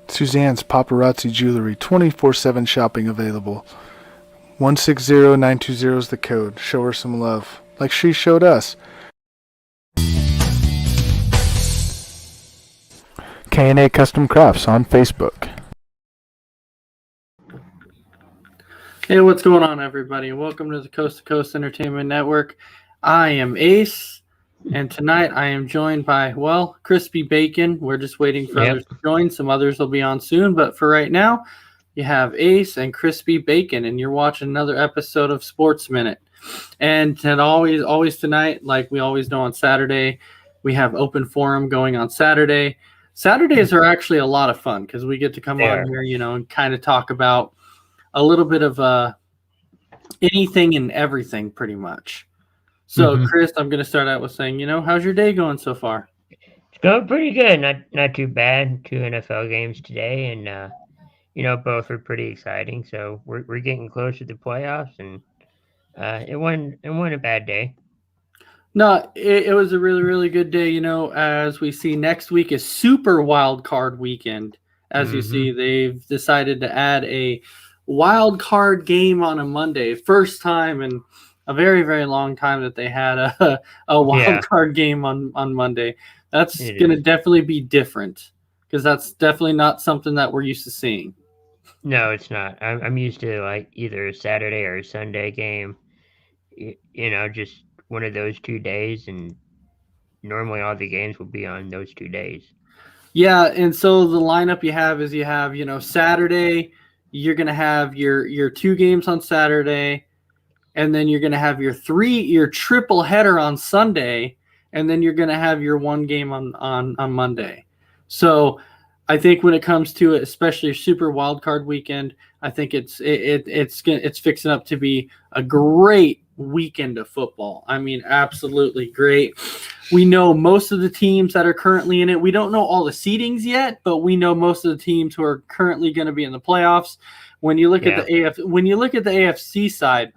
Suzanne's Paparazzi Jewelry, 24/7 shopping available. 160920 is the code. Show her some love, like she showed us. K&A Custom Crafts on Facebook. Hey, what's going on, everybody? Welcome to the Coast to Coast Entertainment Network. I am Ace, and tonight I am joined by, well, Crispy Bacon. We're just waiting for others to join. Some others will be on soon, but for right now, you have Ace and Crispy Bacon, and you're watching another episode of Sports Minute. And always tonight, like we always do on Saturday, we have open forum going on Saturday. Saturdays are actually a lot of fun because we get to come on here, and kind of talk about a little bit of anything and everything pretty much. So, Chris, I'm going to start out with saying, how's your day going so far? It's going pretty good. Not too bad. 2 NFL games today, and both are pretty exciting. So we're getting close to the playoffs, and it wasn't a bad day. No, it was a really, really good day. As we see, next week is Super Wild Card Weekend. As you see, they've decided to add a wild card game on a Monday. First time in a very, very long time that they had a wild card game on Monday. That's going to definitely be different because that's definitely not something that we're used to seeing. No, it's not. I'm used to like either a Saturday or a Sunday game. Just one of those 2 days, and normally all the games will be on those 2 days. Yeah, and so the lineup you have is Saturday. You're going to have your 2 games on Saturday, and then you're going to have your triple header on Sunday, and then you're going to have your 1 game on Monday. So I think when it comes to it, especially Super Wild Card Weekend, I think it's fixing up to be a great weekend of football. I mean, absolutely great. We know most of the teams that are currently in it. We don't know all the seedings yet, but we know most of the teams who are currently going to be in the playoffs. When you look at the AFC side,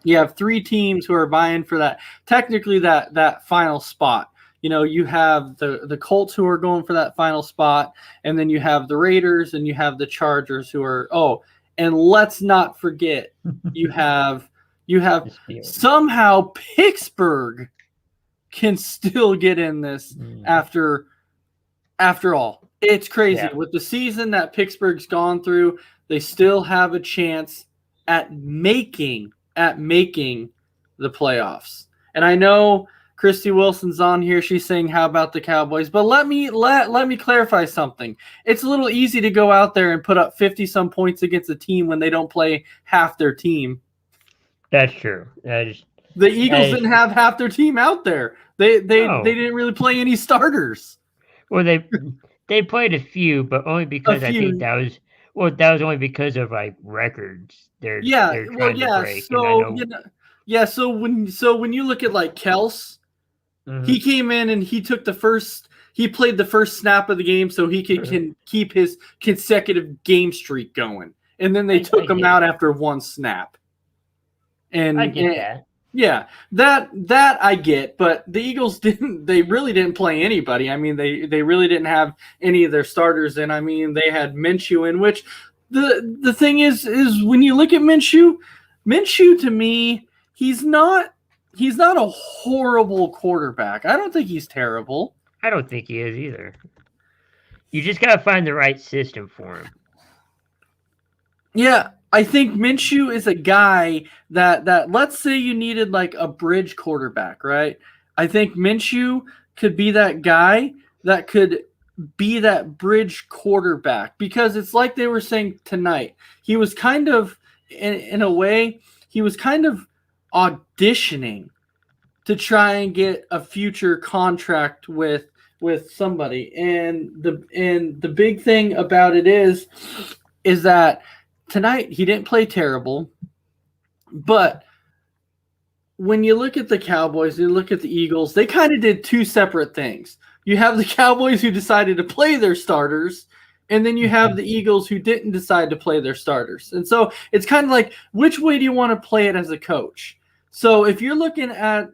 you have 3 teams who are vying for that final spot. You have the Colts who are going for that final spot, and then you have the Raiders and you have the Chargers who are and let's not forget you have somehow Pittsburgh can still get in this after all. It's crazy. With the season that Pittsburgh's gone through, they still have a chance at making the playoffs. And I know Christy Wilson's on here. She's saying, how about the Cowboys? But let me clarify something. It's a little easy to go out there and put up 50-some points against a team when they don't play half their team. That's true. The Eagles didn't have half their team out there. They didn't really play any starters. Well, they played a few, but only because I think that was only because of like records. They're trying to break. So when you look at like Kels, he came in and he played the first snap of the game so he can keep his consecutive game streak going. And then they took him out after 1 snap. And I get that. Yeah, that I get, but the Eagles they really didn't play anybody. I mean, they really didn't have any of their starters in. I mean, they had Minshew in, which the thing is when you look at Minshew to me, he's not a horrible quarterback. I don't think he's terrible. I don't think he is either. You just gotta find the right system for him. Yeah, I think Minshew is a guy that let's say you needed like a bridge quarterback, right? I think Minshew could be that guy that could be that bridge quarterback because it's like they were saying tonight. He was kind of in a way, he was kind of auditioning to try and get a future contract with somebody. And the big thing about it is that tonight he didn't play terrible, but when you look at the Cowboys, you look at the Eagles, they kind of did two separate things. You have the Cowboys who decided to play their starters, and then you have the Eagles who didn't decide to play their starters. And so it's kind of like, which way do you want to play it as a coach? So if you're looking at,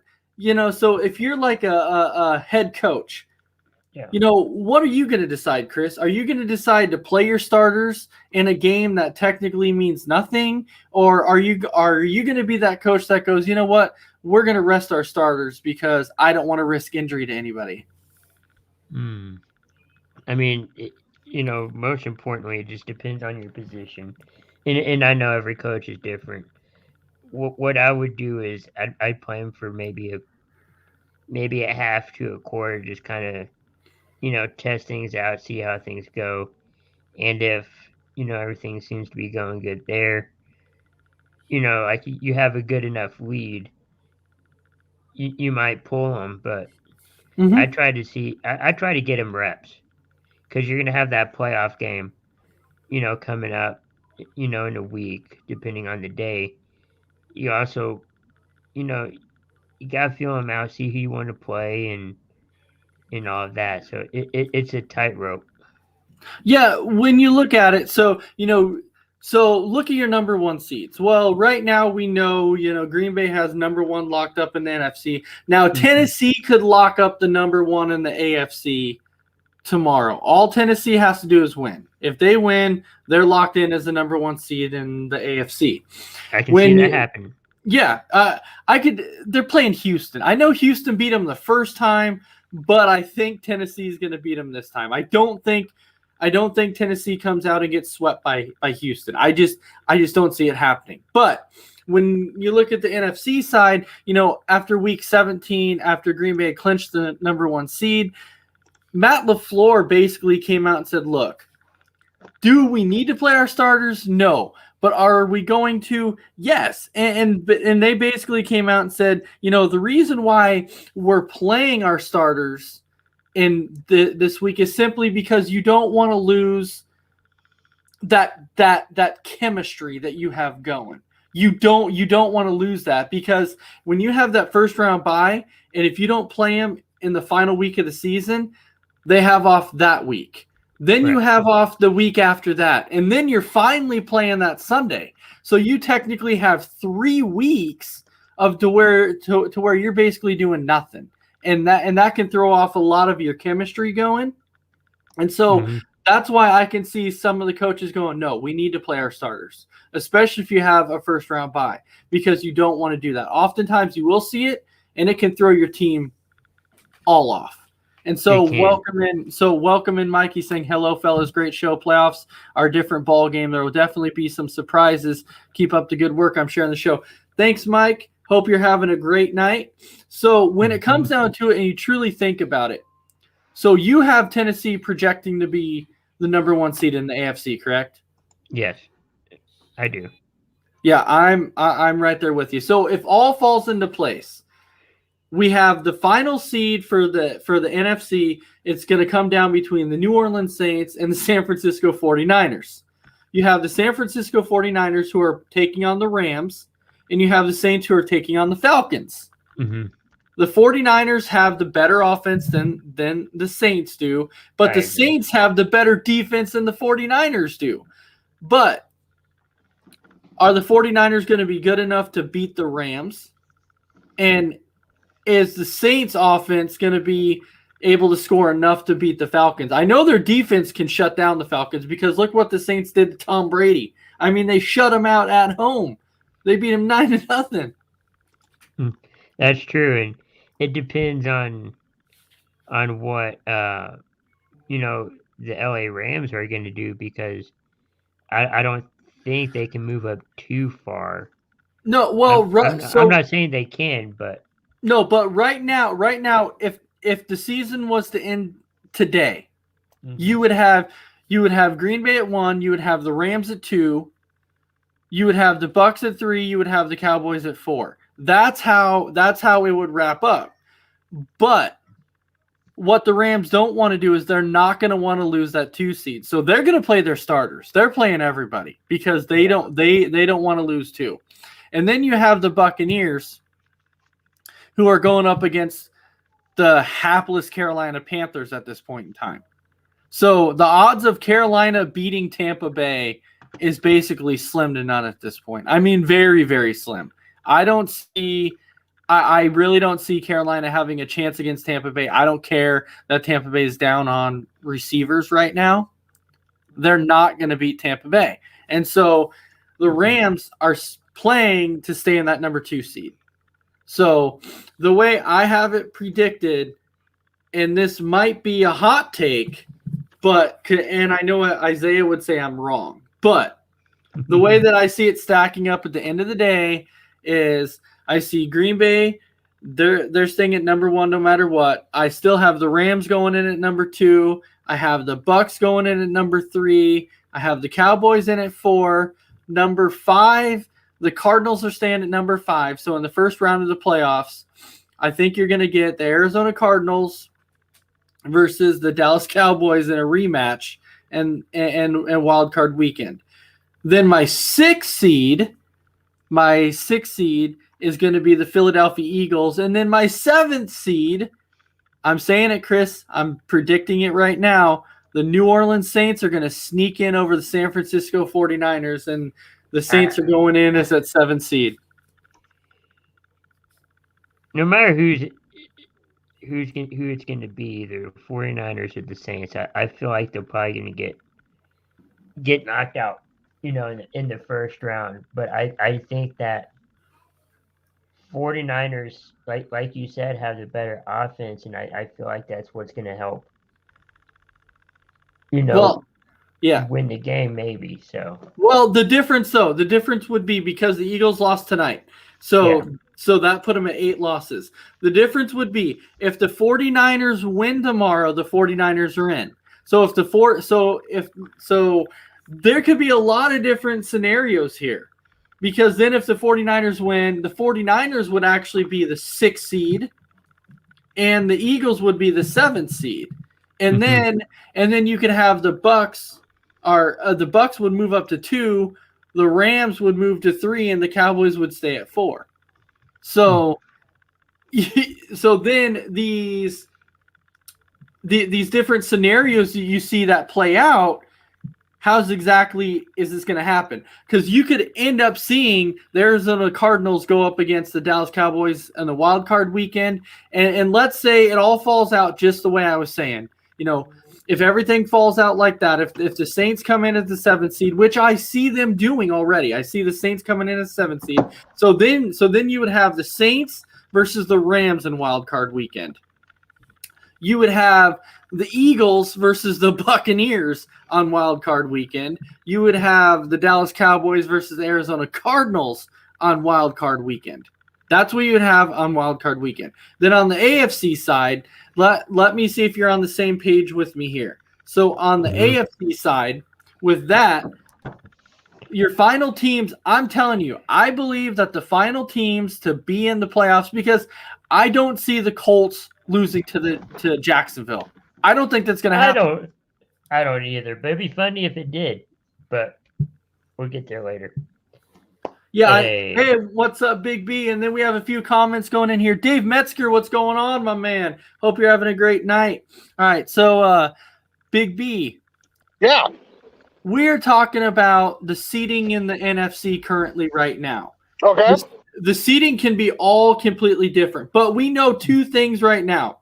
so if you're like a head coach, what are you going to decide, Chris? Are you going to decide to play your starters in a game that technically means nothing? Or are you going to be that coach that goes, you know what, we're going to rest our starters because I don't want to risk injury to anybody? I mean, most importantly, it just depends on your position. And I know every coach is different. What I would do is I'd play him for maybe a half to a quarter, just kind of, test things out, see how things go. And if, everything seems to be going good there, like you have a good enough lead, you might pull them. But I try to get him reps because you're going to have that playoff game, coming up, in a week, depending on the day. You also, you got to feel him out, see who you want to play and all of that. So it's a tightrope. Yeah, when you look at it, so look at your number one seeds. Well, right now we know, Green Bay has number one locked up in the NFC. Now Tennessee could lock up the number one in the AFC tomorrow. All Tennessee has to do is win. If they win, they're locked in as the number one seed in the AFC. I can see that happen. Yeah, they're playing Houston. I know Houston beat them the first time, but I think Tennessee is going to beat them this time. I don't think Tennessee comes out and gets swept by Houston. I just don't see it happening. But when you look at the NFC side, after week 17, after Green Bay clinched the number one seed, Matt LaFleur basically came out and said, look, do we need to play our starters? No. But are we going to? Yes. And they basically came out and said, the reason why we're playing our starters in this week is simply because you don't want to lose that chemistry that you have going. You don't want to lose that because when you have that first round bye, and if you don't play them in the final week of the season, they have off that week. Then you have off the week after that, and then you're finally playing that Sunday. So you technically have 3 weeks to where you're basically doing nothing. And that can throw off a lot of your chemistry going. And so that's why I can see some of the coaches going, no, we need to play our starters, especially if you have a first round bye, because you don't want to do that. Oftentimes you will see it, and it can throw your team all off. And so welcome in Mikey saying, hello, fellas, great show. Playoffs are a different ball game. There will definitely be some surprises. Keep up the good work. I'm sharing the show. Thanks, Mike. Hope you're having a great night. So when it comes down to it and you truly think about it, so you have Tennessee projecting to be the number one seed in the AFC, correct? Yes, I do. Yeah, I'm right there with you. So if all falls into place, we have the final seed for the NFC. It's going to come down between the New Orleans Saints and the San Francisco 49ers. You have the San Francisco 49ers who are taking on the Rams, and you have the Saints who are taking on the Falcons. The 49ers have the better offense than the Saints do, but the Saints have the better defense than the 49ers do. But are the 49ers going to be good enough to beat the Rams? And is the Saints offense going to be able to score enough to beat the Falcons? I know their defense can shut down the Falcons because look what the Saints did to Tom Brady. I mean, they shut him out at home. They beat him 9-0. That's true, and it depends on what the LA Rams are going to do, because I don't think they can move up too far. No, well, I'm not saying they can, but no, but right now, if the season was to end today, you would have Green Bay at 1, you would have the Rams at 2, you would have the Bucs at 3, you would have the Cowboys at 4. That's how it would wrap up. But what the Rams don't want to do is they're not going to want to lose that 2 seed. So they're going to play their starters. They're playing everybody because they don't want to lose 2. And then you have the Buccaneers, who are going up against the hapless Carolina Panthers at this point in time. So the odds of Carolina beating Tampa Bay is basically slim to none at this point. I mean, very, very slim. I really don't see Carolina having a chance against Tampa Bay. I don't care that Tampa Bay is down on receivers right now. They're not going to beat Tampa Bay. And so the Rams are playing to stay in that number 2 seed. So the way I have it predicted, and this might be a hot take, and I know Isaiah would say I'm wrong, but the way that I see it stacking up at the end of the day is I see Green Bay, they're staying at number 1 no matter what. I still have the Rams going in at number 2. I have the Bucs going in at number 3. I have the Cowboys in at 4. Number 5, the Cardinals are staying at number 5. So in the first round of the playoffs, I think you're going to get the Arizona Cardinals versus the Dallas Cowboys in a rematch and wild card weekend. Then my 6th seed is going to be the Philadelphia Eagles. And then my 7th seed, I'm saying it, Chris, I'm predicting it right now, the New Orleans Saints are going to sneak in over the San Francisco 49ers, and the Saints are going in as that 7th seed. No matter who it's going to be, the 49ers or the Saints, I feel like they're probably going to get knocked out, in the first round. But I think that 49ers, like you said, have the better offense, and I feel like that's what's going to help, win the game maybe. So the difference would be because the Eagles lost tonight. So that put them at 8 losses. The difference would be if the 49ers win tomorrow, the 49ers are in. So there could be a lot of different scenarios here. Because then if the 49ers win, the 49ers would actually be the 6th seed and the Eagles would be the 7th seed. And then you could have the Bucs the Bucs would move up to 2, the Rams would move to 3, and the Cowboys would stay at 4. So then these different scenarios you see that play out, how's exactly is this going to happen? Because you could end up seeing the Arizona Cardinals go up against the Dallas Cowboys on the wild card weekend, and let's say it all falls out just the way I was saying. If everything falls out like that, if the Saints come in as the 7th seed, which I see them doing already, I see the Saints coming in as 7th seed. So then you would have the Saints versus the Rams in wild card weekend. You would have the Eagles versus the Buccaneers on wild card weekend. You would have the Dallas Cowboys versus the Arizona Cardinals on wild card weekend. That's what you would have on wild card weekend. Then on the AFC side, let me see if you're on the same page with me here. So on the AFC side, with that, your final teams, I'm telling you, I believe that the final teams to be in the playoffs, because I don't see the Colts losing to Jacksonville. I don't think that's going to happen. I don't either, but it'd be funny if it did. But we'll get there later. Yeah. Hey, what's up, Big B? And then we have a few comments going in here. Dave Metzger, what's going on, my man? Hope you're having a great night. All right, so Big B. Yeah. We're talking about the seating in the NFC currently right now. Okay. The seating can be all completely different, but we know 2 things right now.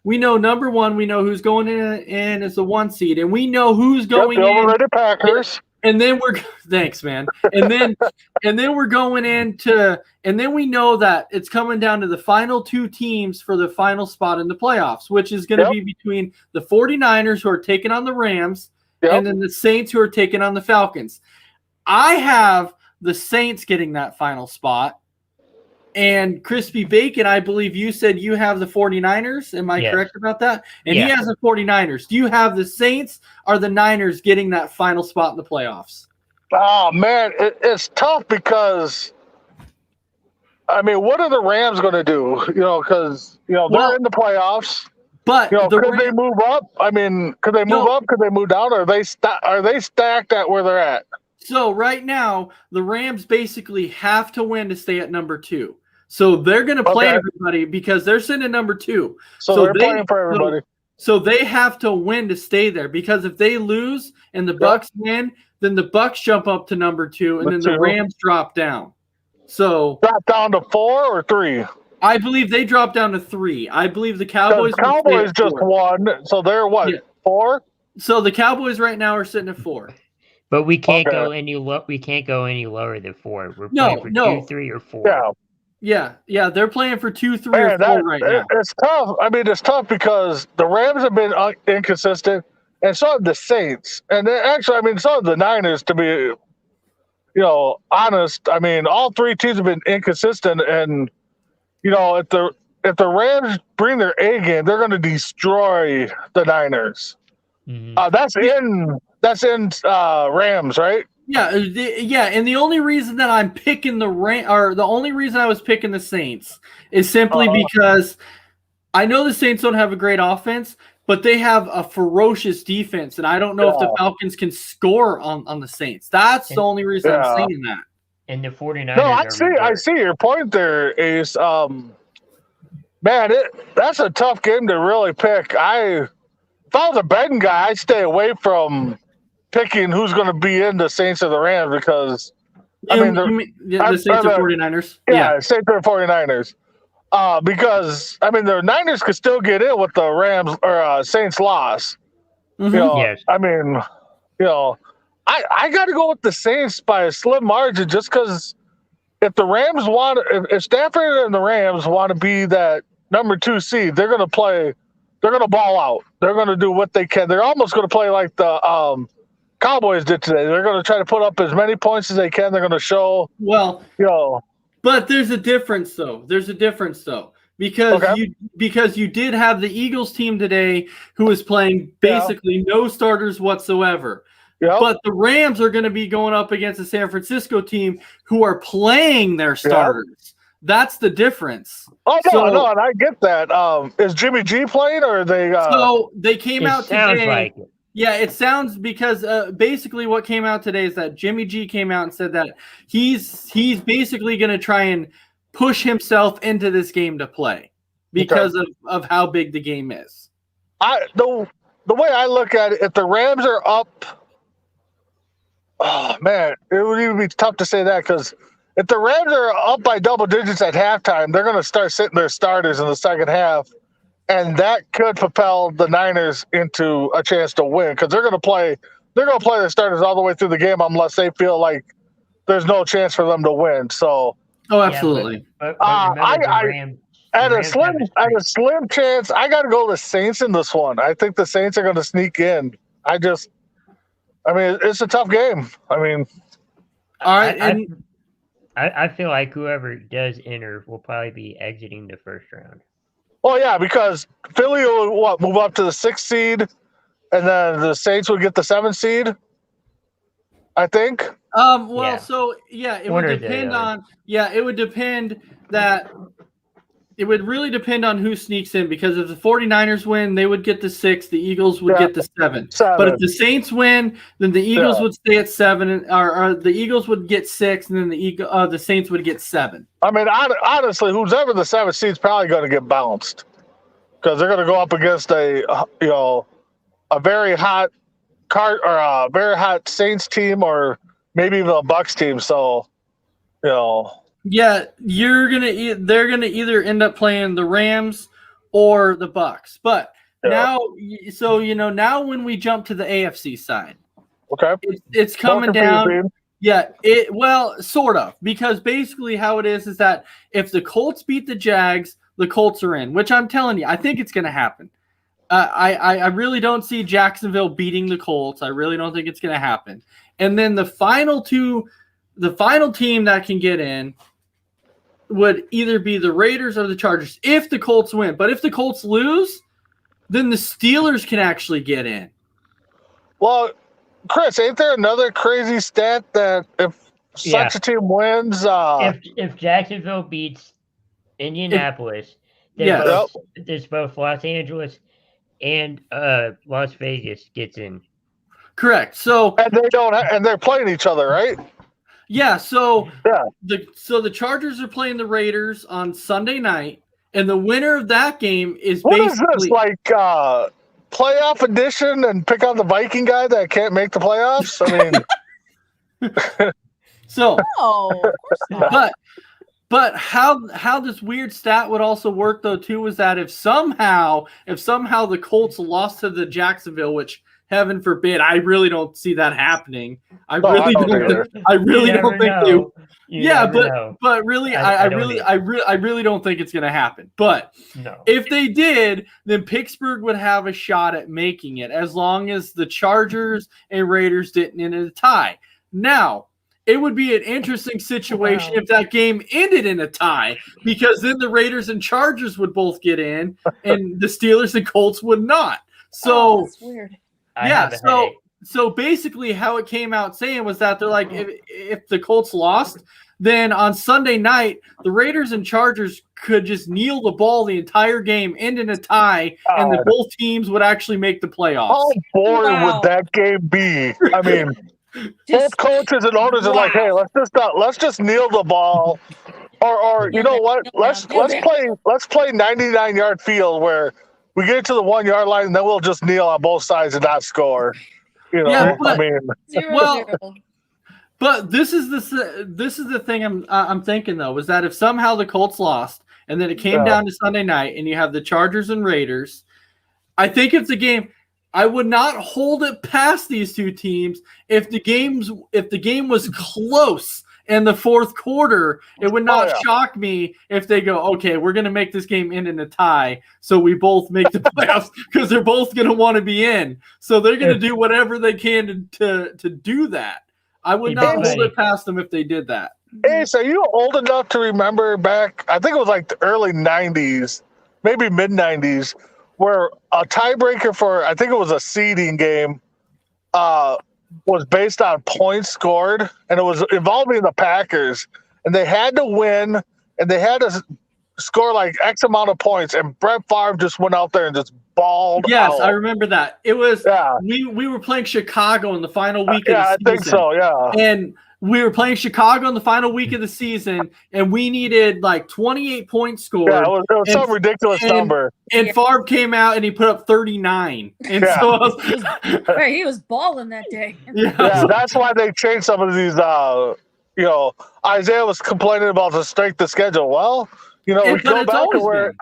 We know, number 1, we know who's going in as the 1 seed, and we know who's going in. The Packers. And then we're thanks, man. And then we're going into, and then we know that it's coming down to the final two teams for the final spot in the playoffs, which is going to be between the 49ers, who are taking on the Rams, and then the Saints, who are taking on the Falcons. I have the Saints getting that final spot. And Crispy Bacon, I believe you said you have the 49ers. Am I correct about that? And he has the 49ers. Do you have the Saints or the Niners getting that final spot in the playoffs? Oh, man, it's tough because, I mean, what are the Rams going to do? Because, they're in the playoffs. But could they move up? I mean, could they move up? Could they move down? Or are they stacked at where they're at? So right now, the Rams basically have to win to stay at number 2. So they're going to play everybody because they're sitting at number 2. So they're playing for everybody. So they have to win to stay there, because if they lose and the Bucks win, then the Bucks jump up to number 2, and then the Rams drop down. So drop down to 4 or 3. I believe they drop down to 3. I believe the Cowboys. The Cowboys just won, so they're what 4? So the Cowboys right now are sitting at 4. But we can't go any we can't go any lower than 4. We're playing for 2, 3, or 4. Yeah. They're playing for 2, 3, or 4 right now. It's tough. I mean, it's tough because the Rams have been inconsistent, and so have the Saints, and actually, I mean, so have the Niners. To be, honest, I mean, all 3 teams have been inconsistent, and if the Rams bring their A game, they're going to destroy the Niners. Mm-hmm. That's in Rams, right? Yeah, and the only reason that I'm picking the only reason I was picking the Saints is simply because I know the Saints don't have a great offense, but they have a ferocious defense, and I don't know if the Falcons can score on the Saints. That's the only reason I'm saying that. And the 49ers. No, I see your point there, Ace. Man, that's a tough game to really pick. If I was a betting guy, I'd stay away from picking who's going to be in the Saints or the Rams because, the Saints or 49ers? Yeah, Saints or 49ers. Because, I mean, the Niners could still get in with the Rams or Saints loss. Mm-hmm. Yes. I mean, I got to go with the Saints by a slim margin just because if the Rams if Stafford and the Rams want to be that number 2 seed, they're going to play. They're going to ball out. They're going to do what they can. They're almost going to play like the Cowboys did today. They're going to try to put up as many points as they can. They're going to show. Well, but there's a difference, though. Because you did have the Eagles team today who was playing basically no starters whatsoever. Yep. But the Rams are going to be going up against the San Francisco team who are playing their starters. Yep. That's the difference. Oh, no, and I get that. Is Jimmy G playing or are they? So they came out today. Sounds like it. Yeah, it sounds because basically what came out today is that Jimmy G came out and said that he's basically going to try and push himself into this game to play because of how big the game is. The way I look at it, if the Rams are up, oh man, it would even be tough to say that because if the Rams are up by double digits at halftime, they're going to start sitting their starters in the second half. And that could propel the Niners into a chance to win because they're going to play their starters all the way through the game unless they feel like there's no chance for them to win. So, absolutely. But at a slim chance, I got to go with Saints in this one. I think the Saints are going to sneak in. It's a tough game. I mean, all right, I feel like whoever does enter will probably be exiting the first round. Well, yeah, because Philly will move up to the 6th seed, and then the Saints will get the 7th seed, I think. It would depend on. Yeah, it would depend that. It would really depend on who sneaks in because if the 49ers win, they would get the 6th. The Eagles would get the 7th. But if the Saints win, then the Eagles would stay at 7, or the Eagles would get 6, and then the Saints would get 7. I mean, honestly, who's ever the 7th seed is probably going to get bounced because they're going to go up against a very hot a very hot Saints team or maybe even a Bucks team. So, Yeah, they're gonna either end up playing the Rams or the Bucks. But now when we jump to the AFC side, Okay. It's coming More down. confusing. Yeah, sort of, because basically how it is that if the Colts beat the Jags, the Colts are in, which I'm telling you, I think it's going to happen. I really don't see Jacksonville beating the Colts. I really don't think it's going to happen. And then the final team that can get in would either be the Raiders or the Chargers if the Colts win. But if the Colts lose, then the Steelers can actually get in. Well, Chris, ain't there another crazy stat that if such a team wins, if Jacksonville beats Indianapolis, there's both Los Angeles and Las Vegas gets in. Correct. So and they're playing each other, right? Yeah. So the Chargers are playing the Raiders on Sunday night, and the winner of that game is what basically is this, like playoff edition and pick on the Viking guy that can't make the playoffs? I mean, so. No, of course not. But how this weird stat would also work though too is that if somehow the Colts lost to the Jacksonville, which heaven forbid, I really don't see that happening. I really don't think they. Yeah, but really, I really don't think it's going to happen. But if they did, then Pittsburgh would have a shot at making it, as long as the Chargers and Raiders didn't end in a tie. Now, it would be an interesting situation if that game ended in a tie, because then the Raiders and Chargers would both get in, and the Steelers and Colts would not. So that's weird. Yeah, so basically how it came out saying was that they're like, if the Colts lost, then on Sunday night, the Raiders and Chargers could just kneel the ball the entire game, end in a tie, and the both teams would actually make the playoffs. How boring would that game be? I mean, both coaches and owners are like, hey, let's just kneel the ball. Or you know what? Let's play 99-yard field where we get to the 1 yard line, and then we'll just kneel on both sides and not score. You know, yeah, but, I mean, 0-0. But this is the thing I'm thinking though, is that if somehow the Colts lost and then it came down to Sunday night and you have the Chargers and Raiders, I think I would not hold it past these two teams if the game was close in the fourth quarter. It would not shock me if they go, okay, we're going to make this game end in a tie, so we both make the playoffs, because they're both going to want to be in. So they're going to do whatever they can to do that. I would not hold it past them if they did that. Hey, so you old enough to remember back, I think it was like the early 90s, maybe mid-90s, where a tiebreaker for, I think it was a seeding game, was based on points scored, and it was involving the Packers, and they had to win, and they had to score like X amount of points, and Brett Favre just went out there and just balled out. I remember that. It was we were playing Chicago in the final week of the season. I think so, And we were playing Chicago in the final week of the season, and we needed like 28 points scored. Yeah, it was some ridiculous number. And Favre came out and he put up 39. And so I was, he was balling that day. Yeah, that's why they changed some of these. Isaiah was complaining about the strength of schedule. Well, we go back to where.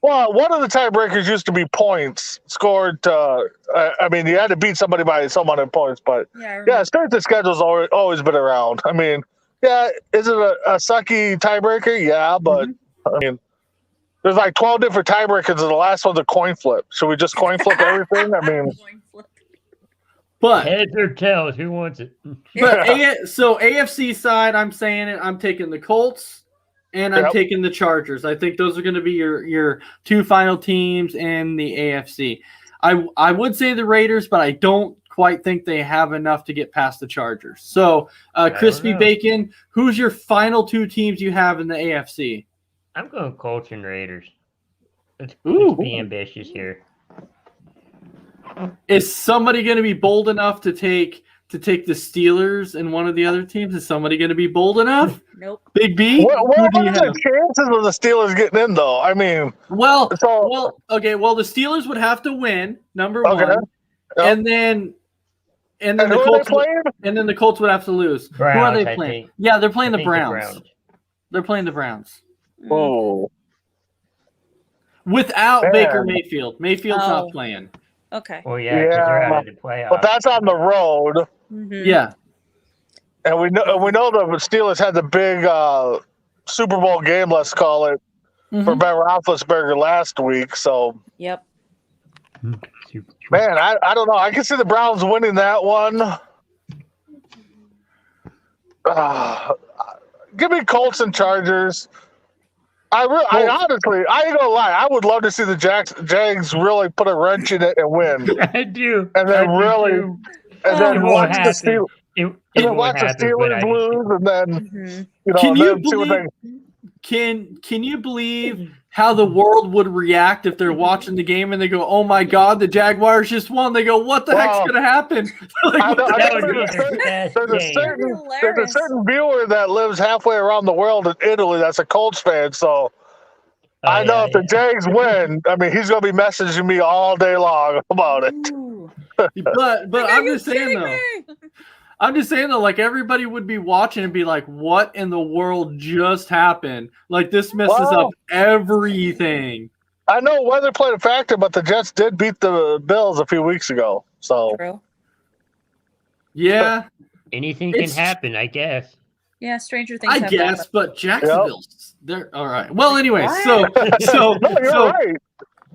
Well, one of the tiebreakers used to be points scored. I mean, you had to beat somebody by some amount of points, but strength of schedule's always been around. I mean, is it a sucky tiebreaker? Yeah, but I mean, there's like 12 different tiebreakers, and the last one's a coin flip. Should we just coin flip everything? I mean, but heads or tails, who wants it? But so AFC side, I'm saying it. I'm taking the Colts. And I'm taking the Chargers. I think those are going to be your two final teams in the AFC. I would say the Raiders, but I don't quite think they have enough to get past the Chargers. So, Crispy Bacon, who's your final two teams you have in the AFC? I'm going Colts and Raiders. Let's be ambitious here. Is somebody going to be bold enough to take the Steelers and one of the other teams? Is somebody going to be bold enough? Nope. Big B? What are the chances of the Steelers getting in, though? I mean, the Steelers would have to win, number one, and then the Colts the Colts would have to lose. Browns, who are they playing? Yeah, they're playing the Browns. They're playing the Browns. Oh. Without Baker Mayfield. Mayfield's not playing. Okay. Well, yeah, because they're out of the playoffs. But that's on the road, Mhm. Yeah. and we know the Steelers had the big Super Bowl game, let's call it, for Mhm. Ben Roethlisberger last week. So, Yep. Super- man, I don't know. I can see the Browns winning that one. Give me Colts and Chargers. I honestly, I ain't gonna lie. I would love to see the Jags really put a wrench in it and win, I do. and then I do really, too. and then It Oh, won't watch the happen. Steelers. It And then won't watch the happen, but I Steelers lose, and then Mhm. Can you then see what believe? Can you believe how the world would react if they're watching the game and they go, "Oh my God, the Jaguars just won"? They go, "What the heck's Wow. gonna happen?" Like, I what know- the I that heck? would be their best there's a game. certain Hilarious. there's a certain viewer that lives halfway around the world in Italy that's a Colts fan. So I know yeah, if the yeah. Jags win, I mean he's gonna be messaging me all day long about it. Ooh. But Like, are I'm you just saying kidding though. me? I'm just saying though, like everybody would be watching and be like, "What in the world just happened?" Like this messes Well- up everything. I know weather played a factor, but the Jets did beat the Bills a few weeks ago. So True. Yeah, Anything can It's- happen, I guess. Yeah, stranger things I have guess, happened. but Jacksonville's they're all right. Well, anyway, so no, you're right.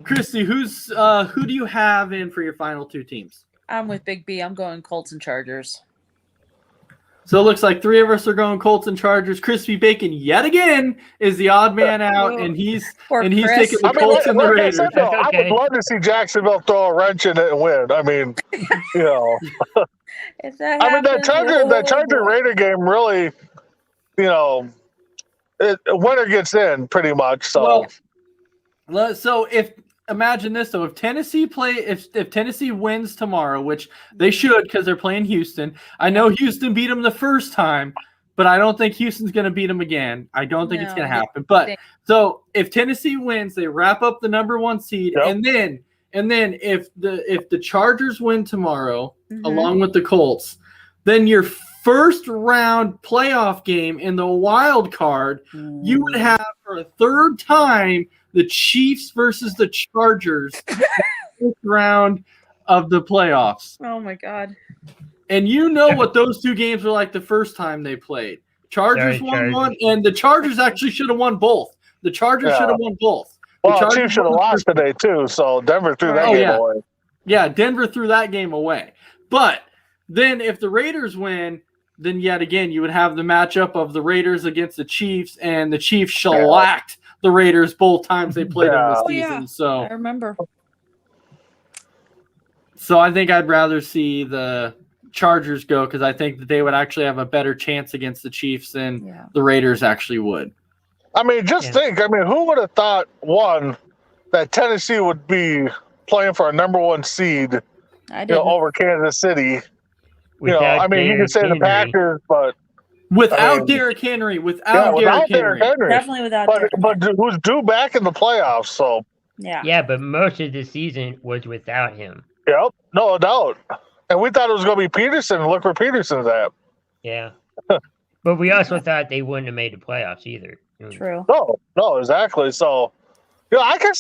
Christy, who do you have in for your final two teams? I'm with Big B. I'm going Colts and Chargers. So it looks like three of us are going Colts and Chargers. Crispy Bacon yet again is the odd man out, and he's Poor and he's Chris. taking the I mean, Colts and the like I Raiders. said, though, That's I okay. would love to see Jacksonville throw a wrench in it and win. I mean, you know, If that I mean that happens, Charger boy. Raider game really, you know, winner gets in pretty much. So So if imagine this though, if Tennessee wins tomorrow, which they should because they're playing Houston. I know Houston beat them the first time, but I don't think Houston's going to beat them again. I don't think it's No, going to they- happen. But so if Tennessee wins, they wrap up the number one seed, Yep. and then if the Chargers win tomorrow, Mhm. along with the Colts, then your first round playoff game in the wild card, you would have for a third time the Chiefs versus the Chargers first round of the playoffs. Oh my God. And you know what those two games were like the first time they played. Chargers Sorry, won Chargers. one, and the Chargers actually should have won both. The Chargers Yeah. should have won both. The well, Chargers Chiefs should have won the lost today too. So Denver threw that Oh, game yeah. away. Yeah, Denver threw that game away. But then if the Raiders win, then yet again you would have the matchup of the Raiders against the Chiefs, and the Chiefs shellacked the Raiders both times they played them this Oh, season. yeah. So I remember. I think I'd rather see the Chargers go because I think that they would actually have a better chance against the Chiefs than Yeah. the Raiders actually would. I mean, just Yeah. think. I mean, who would have thought that Tennessee would be playing for a number one seed, I you did. know, over Kansas City? Without I mean, you Derrick can say the Henry. Packers, but Without I mean, Derrick Henry, without Derrick Derrick Henry. Henry. Definitely without But Derrick. who's due back in the playoffs? So, Yeah. Yeah, but most of the season was without him. yep, no doubt. And we thought it was going to be Peterson. Look where Peterson's at. Yeah. But we also thought they wouldn't have made the playoffs either. True. No, exactly. So, I can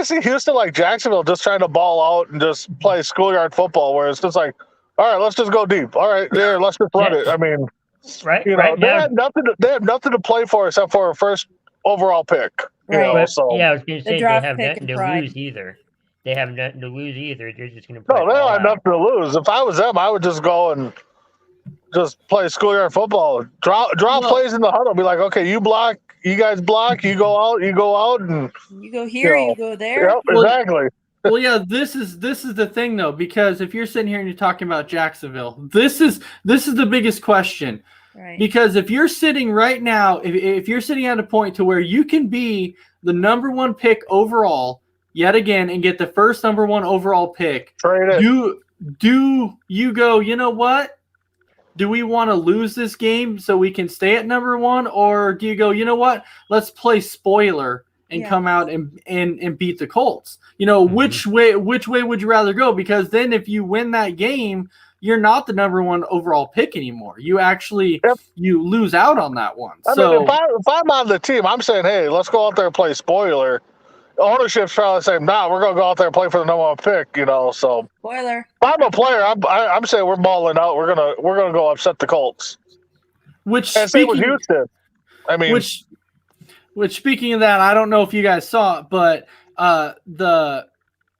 see Houston like Jacksonville just trying to ball out and just play schoolyard football, where it's just like, all right, let's just go deep. All right, there, let's just run it. I mean, Right, they right now. have nothing to play for except for a first overall pick. Right. But, So yeah, I was going to say they draft have pick nothing and to pride. lose either. They have nothing to lose either. They're just going to play. no, they don't all have out. nothing to lose. If I was them, I would just go and just play schoolyard football. Draw plays in the huddle. Be like, okay, you block, you guys block, you go out, and You go here, You know, you go there. yep, Well, exactly. Well, yeah, this is the thing though, because if you're sitting here and you're talking about Jacksonville, this is the biggest question. Right. Because if you're sitting right now, if you're sitting at a point to where you can be the number one pick overall yet again and get the first number one overall pick, Trade it. you go, you know what? Do we want to lose this game so we can stay at number one? Or do you go, you know what? Let's play spoiler and Yeah. come out and beat the Colts. You know, Mhm. which way would you rather go? Because then if you win that game, you're not the number one overall pick anymore. You actually you lose out on that one. I mean, if I'm on the team, I'm saying, hey, let's go out there and play spoiler. ownership's probably saying, "Nah, we're gonna go out there and play for the number one pick." So Spoiler. if I'm a player, I'm saying we're balling out. We're gonna go upset the Colts. Which And same with speaking, Houston. I mean, which speaking of that, I don't know if you guys saw it, but the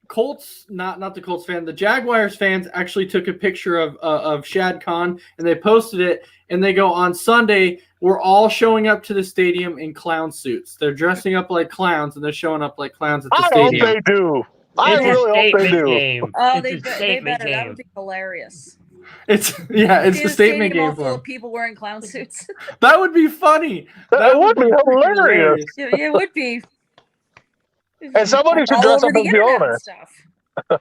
Colts, not the Colts fan, the Jaguars fans actually took a picture of Shad Khan and they posted it, and they go, on Sunday, we're all showing up to the stadium in clown suits. They're dressing up like clowns and they're showing up like clowns at the I stadium. hope they do. I It's a really hope they statement do. game. Oh, It's they a statement better. That game. would be hilarious. It's See a the statement stadium game all for full them. of people wearing clown suits. That would be funny. That would be freaking hilarious. Yeah, it would be. And somebody should all dress over up the as the internet owner. and stuff.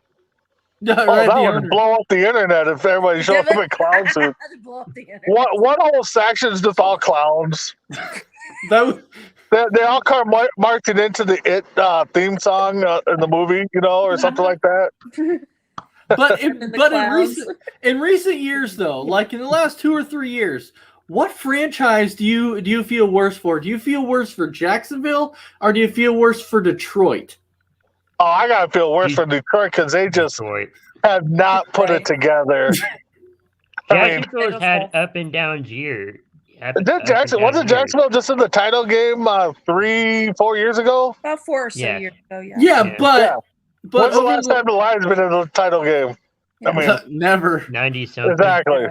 Yeah, Oh, right, that the would owner. blow up the internet if everybody showed up in clown suits. Blow up the internet. One whole section's just all clowns. That would, They all come marching into the It theme song in the movie, or something like that. but And the in clowns. recent years, though, like in the last 2 or 3 years, what franchise do you feel worse for? Do you feel worse for Jacksonville, or do you feel worse for Detroit? Oh, I gotta feel worse for Detroit because they just Detroit. have not put it together. I mean, Jacksonville's had up and down year. wasn't Jacksonville just in the title game 3-4 years ago? About 4 or so Yeah. years ago, yeah. Yeah, but When's the over last time the Lions been in the title game? I mean, never. 90 something. exactly.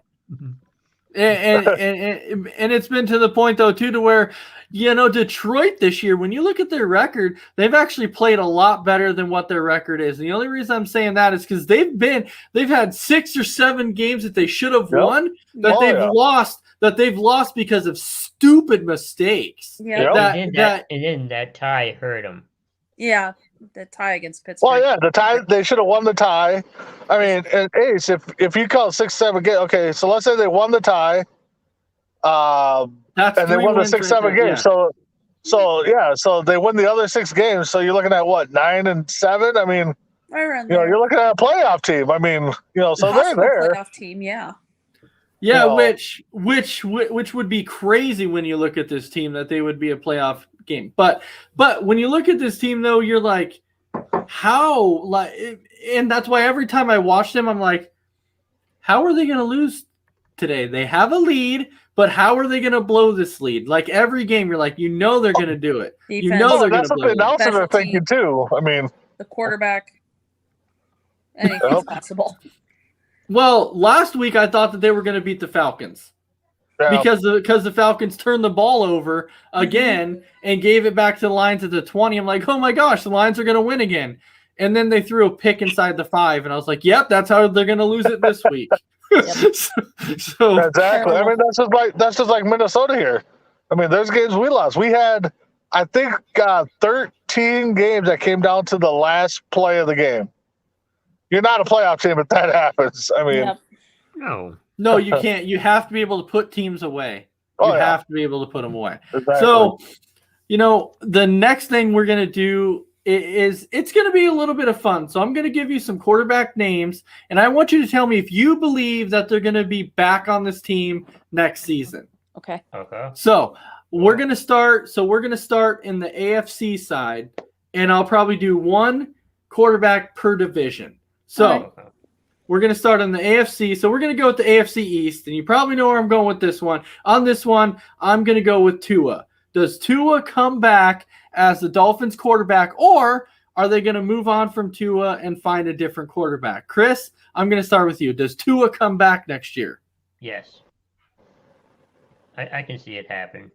And it's been to the point though too to where Detroit this year, when you look at their record, they've actually played a lot better than what their record is. And the only reason I'm saying that is because they've had 6 or 7 games that they should have won that they've lost because of stupid mistakes. Yeah. And then that tie hurt them. Yeah. The tie against Pittsburgh. Well, yeah, the tie. They should have won the tie. I mean, and Ace, if you call 6-7 games, okay. So let's say they won the tie, and they won the 6-7 games. Yeah. So they win the other 6 games. So you're looking at what, 9 and 7? I mean, Right around there. you're looking at a playoff team. I mean, so they're Possible there. playoff team, yeah. Yeah, No. which would be crazy when you look at this team, that they would be a playoff game. But when you look at this team though, you're like, how, and that's why every time I watch them, I'm like, how are they going to lose today? They have a lead, but how are they going to blow this lead? Like every game, you're like, they're going to do it. Defense. They're going That's to what blow the it. announcers Special are thinking too. I mean, The quarterback. Anything's possible. Well, last week I thought that they were going to beat the Falcons. yeah. Because the Falcons turned the ball over again and gave it back to the Lions at the 20. I'm like, oh my gosh, the Lions are going to win again. And then they threw a pick inside the 5, and I was like, yep, that's how they're going to lose it this week. so Exactly. I mean, that's just like Minnesota here. I mean, there's games we lost. We had, I think, 13 games that came down to the last play of the game. You're not a playoff team if that happens. I mean, no, you can't. You have to be able to put teams away. You have to be able to put them away. Exactly. So, the next thing we're going to do is it's going to be a little bit of fun. So I'm going to give you some quarterback names, and I want you to tell me if you believe that they're going to be back on this team next season. Okay. So we're going to start. So we're going to start in the AFC side, and I'll probably do one quarterback per division. So we're going to start on the AFC. So we're going to go with the AFC East, and you probably know where I'm going with this one. On this one, I'm going to go with Tua. Does Tua come back as the Dolphins quarterback, or are they going to move on from Tua and find a different quarterback? Chris, I'm going to start with you. Does Tua come back next year? Yes. I can see it happen.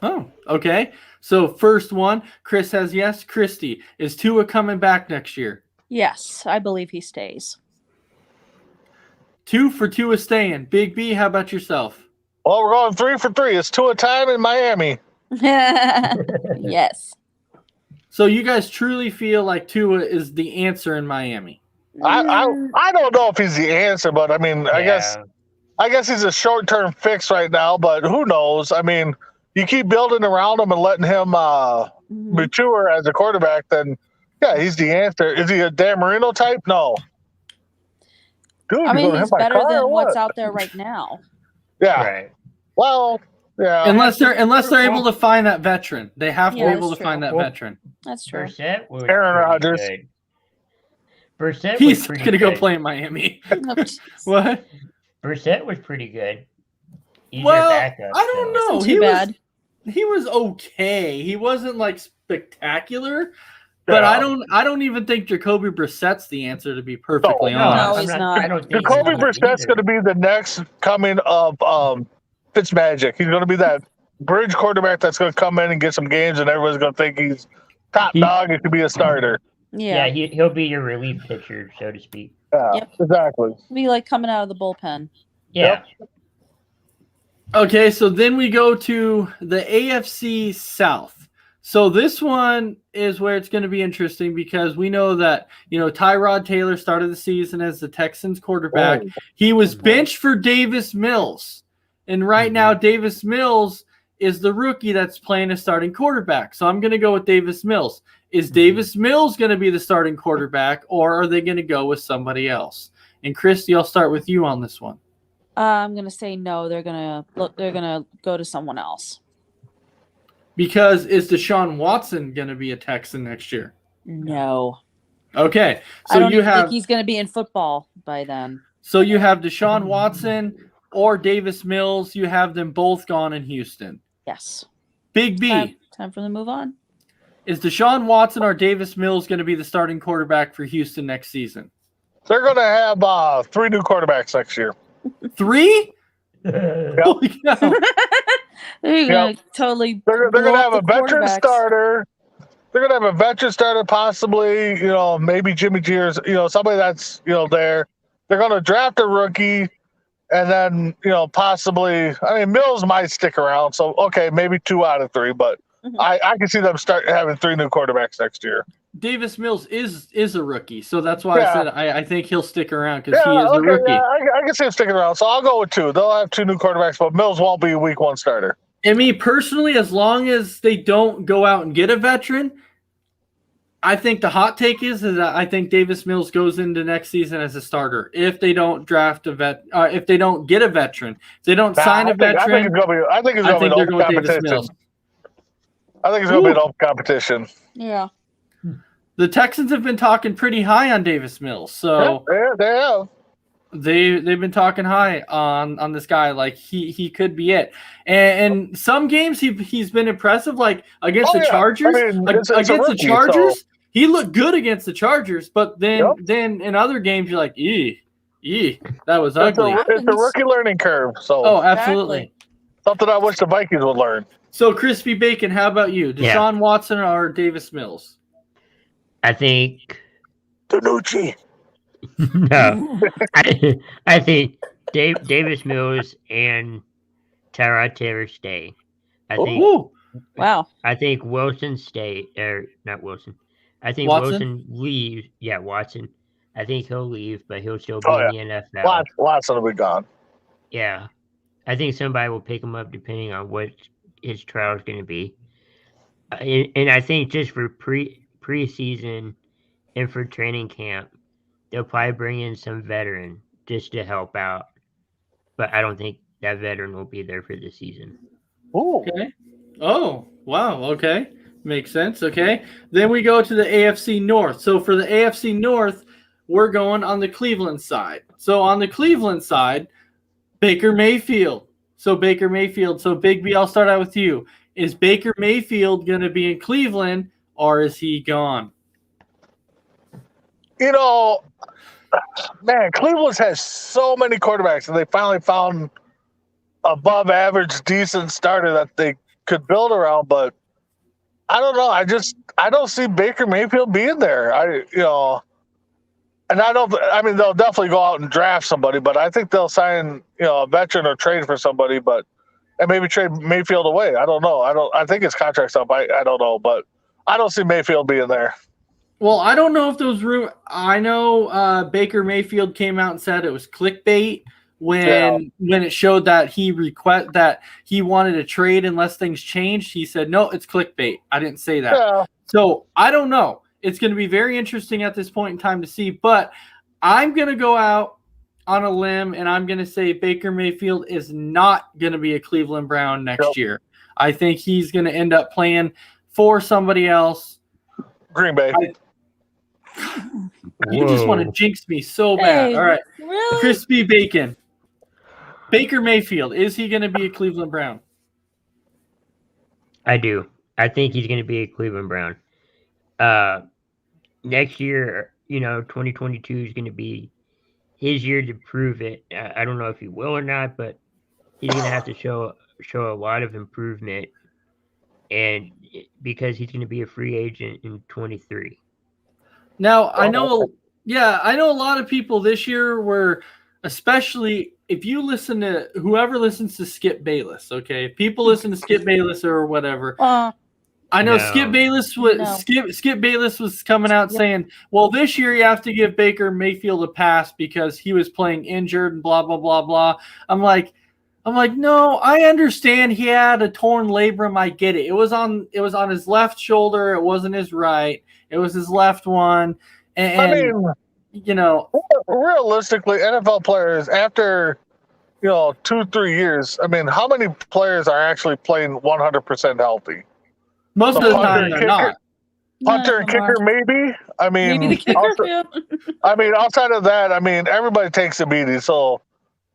Oh, okay. So first one, Chris has yes. Christy, is Tua coming back next year? Yes, I believe he stays. 2 for Tua staying. Big B, how about yourself? well, we're going 3 for 3. It's Tua time in Miami. Yes. So you guys truly feel like Tua is the answer in Miami? I don't know if he's the answer, but I mean, I guess he's a short-term fix right now. But who knows? I mean, you keep building around him and letting him mature as a quarterback, then yeah, he's the answer. Is he a Dan Marino type? No. Dude, I mean, he's he's better than what's out there right now. Yeah. Right. Well, Yeah. Unless they're able to find that veteran, they have to Yeah, be able to that's find that true. veteran. That's true. Brissett was Aaron pretty Rodgers. good. Brissett was He's pretty gonna go good. play in Miami. Oh, jeez. What? Brissett was pretty good. He's their Well, backup. I don't so- know. Wasn't too bad. He was okay. He wasn't like spectacular, but Yeah. I don't even think Jacoby Brissett's the answer, to be perfectly No, honest. No, I'm he's not. I don't think Jacoby he is Brissett's either. going to be the next coming of Fitzmagic. He's going to be that bridge quarterback that's going to come in and get some games, and everyone's going to think he's top dog. He could be a starter. Yeah. Yeah, he'll be your relief pitcher, so to speak. Yeah, Yep. exactly. Be like coming out of the bullpen. Yeah. Okay, so then we go to the AFC South. So this one is where it's going to be interesting because we know that, Tyrod Taylor started the season as the Texans quarterback. He was benched for Davis Mills. And right now, Davis Mills is the rookie that's playing a starting quarterback. So I'm going to go with Davis Mills. Is Davis Mills going to be the starting quarterback, or are they going to go with somebody else? And Christy, I'll start with you on this one. I'm gonna say no. They're gonna go to someone else. Because is Deshaun Watson going to be a Texan next year? No. Okay, I so don't you even think have he's gonna be in football by then. Deshaun Watson or Davis Mills. You have them both gone in Houston. Yes. Big B, Time for them to move on. is Deshaun Watson or Davis Mills going to be the starting quarterback for Houston next season? They're going to have 3 new quarterbacks next year. 3? Yep. Holy cow. They're gonna totally. They're blow going to up have a the veteran quarterbacks. starter. They're going to have a veteran starter, possibly, maybe Jimmy G or, somebody that's, there. They're going to draft a rookie, and then, possibly, Mills might stick around. So, okay, maybe 2 out of 3, but Mhm. I can see them start having 3 new quarterbacks next year. Davis Mills is a rookie, so that's why I said I think he'll stick around because Yeah, he is a rookie. Yeah, I can see him sticking around. So I'll go with 2. They'll have 2 new quarterbacks, but Mills won't be a week 1 starter. And me personally, as long as they don't go out and get a veteran, I think the hot take is that I think Davis Mills goes into next season as a starter. If they don't draft if they don't get a veteran, if they don't sign a veteran, I think it's going to be an they're open going with Davis competition. Mills. I think it's going to be an open competition. Yeah. The Texans have been talking pretty high on Davis Mills, so Yeah, they have. they've been talking high on this guy. Like he could be it. And some games he's been impressive, like against the Chargers. It's a Against the rookie, Chargers, so- he looked good against the Chargers, but then in other games you're like, that was ugly. It's a rookie learning curve. So Oh, absolutely. something I wish the Vikings would learn. So Crispy Bacon, how about you? Deshaun Watson or Davis Mills? I think Danucci. no. I think Davis Mills and Tyrod Taylor stay. I think Ooh. Wow. I think Wilson stay or not Wilson. I think Watson? Wilson leaves. Yeah, Watson. I think he'll leave, but he'll still be in the NFL. Watson will be gone. Yeah. I think somebody will pick him up depending on what his trial is going to be. And I think just for preseason and for training camp, they'll probably bring in some veteran just to help out. But I don't think that veteran will be there for the season. Ooh. Okay. Oh, wow. Okay. Makes sense. Okay. Then we go to the AFC North. So for the AFC North, we're going on the Cleveland side. So on the Cleveland side, Baker Mayfield. So Big B, I'll start out with you. Is Baker Mayfield going to be in Cleveland or is he gone? Man, Cleveland's has so many quarterbacks, and they finally found above average, decent starter that they could build around. But I don't know. I don't see Baker Mayfield being there. They'll definitely go out and draft somebody, but I think they'll sign, a veteran or trade for somebody, and maybe trade Mayfield away. I don't know. I think his contract's up. I don't know, but I don't see Mayfield being there. Well, I don't know if those I know Baker Mayfield came out and said it was clickbait when it showed that he wanted a trade unless things changed. He said, no, it's clickbait. I didn't say that. Yeah. So I don't know. It's going to be very interesting at this point in time to see, but I'm going to go out on a limb, and I'm going to say Baker Mayfield is not going to be a Cleveland Brown next year. I think he's going to end up playing for somebody else. Green Bay. You just want to jinx me so bad. Hey, All right. really? Crispy Bacon. Baker Mayfield, is he going to be a Cleveland Brown? I do. I think he's going to be a Cleveland Brown. Next year, 2022 is going to be his year to prove it. I don't know if he will or not, but he's going to have to show a lot of improvement, and because he's going to be a free agent in 23. Now, I know a lot of people this year were, especially if you listen to whoever listens to Skip Bayless, okay? If people listen to Skip Bayless or whatever, I know Skip Bayless was coming out saying, well, this year you have to give Baker Mayfield a pass because he was playing injured and blah, blah, blah, blah. I'm like, no, I understand he had a torn labrum. I get it. It was on his left shoulder. It wasn't his right. It was his left one. And I mean, realistically, NFL players after 2-3 years, I mean, how many players are actually playing 100% healthy? Most of the time they're not. Punter and kicker, maybe. I mean, Maybe the kicker. I mean, outside of that, I mean, everybody takes a beating. So,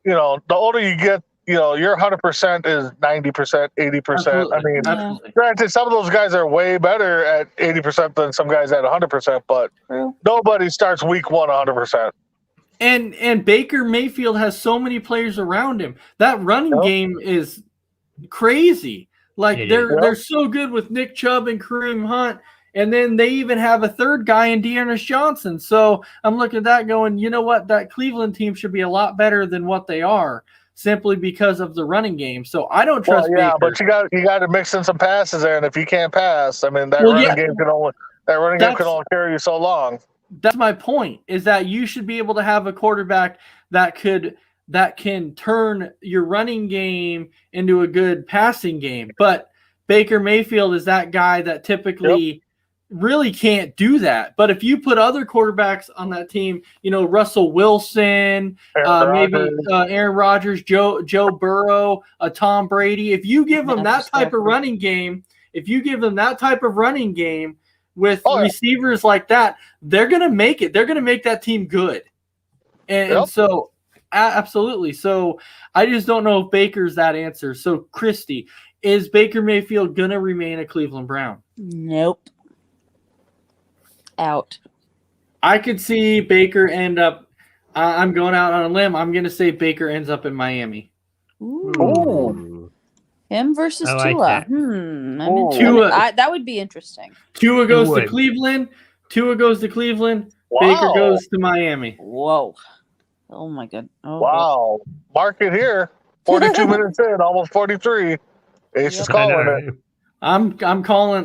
the older you get, your 100% is 90%, 80%. I mean, granted, some of those guys are way better at 80% than some guys at 100%, but nobody starts week 1 100%. And Baker Mayfield has so many players around him. That running game is crazy. Like they're so good with Nick Chubb and Kareem Hunt, and then they even have a third guy in Dearness Johnson. So I'm looking at that going, you know what? That Cleveland team should be a lot better than what they are, simply because of the running game. So I don't trust Baker. But you got to mix in some passes there, and if you can't pass, I mean, that running game can only carry you so long. That's my point, is that you should be able to have a quarterback that can turn your running game into a good passing game. But Baker Mayfield is that guy that typically really can't do that. But if you put other quarterbacks on that team, Russell Wilson, maybe Aaron Rodgers, Joe Burrow, Tom Brady, if you give them that type of running game, with receivers like that, they're going to make it. They're going to make that team good. And so absolutely. So I just don't know if Baker's that answer. So Christy, is Baker Mayfield going to remain a Cleveland Brown? Nope. Out. I could see Baker end up, I'm going out on a limb. I'm going to say Baker ends up in Miami. Ooh. Him versus Tua. That would be interesting. Tua goes to Cleveland. Wow. Baker goes to Miami. Whoa. Oh my god. Oh, wow. Mark it here. 42 minutes in, almost 43. Ace is calling it. I'm calling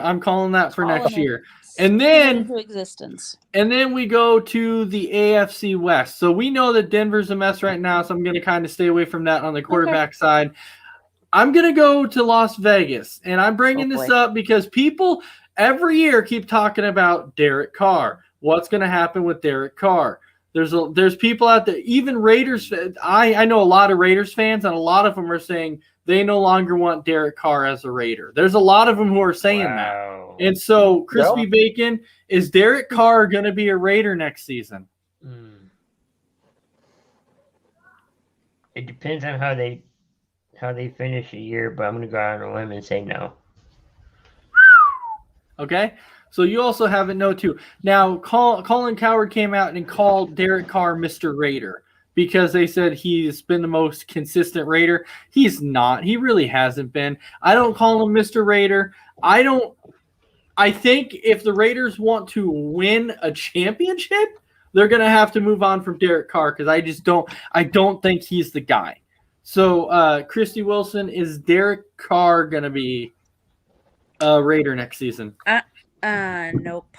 that for next year. And then into existence. And then we go to the AFC West. So we know that Denver's a mess right now, so I'm going to kind of stay away from that on the quarterback side. I'm going to go to Las Vegas, and I'm bringing this up because people every year keep talking about Derek Carr. What's going to happen with Derek Carr? There's people out there, even Raiders. I know a lot of Raiders fans, and a lot of them are saying they no longer want Derek Carr as a Raider. There's a lot of them who are saying that. And so, Crispy Bacon, is Derek Carr going to be a Raider next season? It depends on how they finish the year, but I'm going to go out on a limb and say no. Okay. So you also have a no too. Now, Colin Cowherd came out and called Derek Carr Mr. Raider because they said he's been the most consistent Raider. He's not. He really hasn't been. I don't call him Mr. Raider. I think if the Raiders want to win a championship, they're going to have to move on from Derek Carr because I don't think he's the guy. So, Christy Wilson, is Derek Carr going to be a Raider next season? Nope.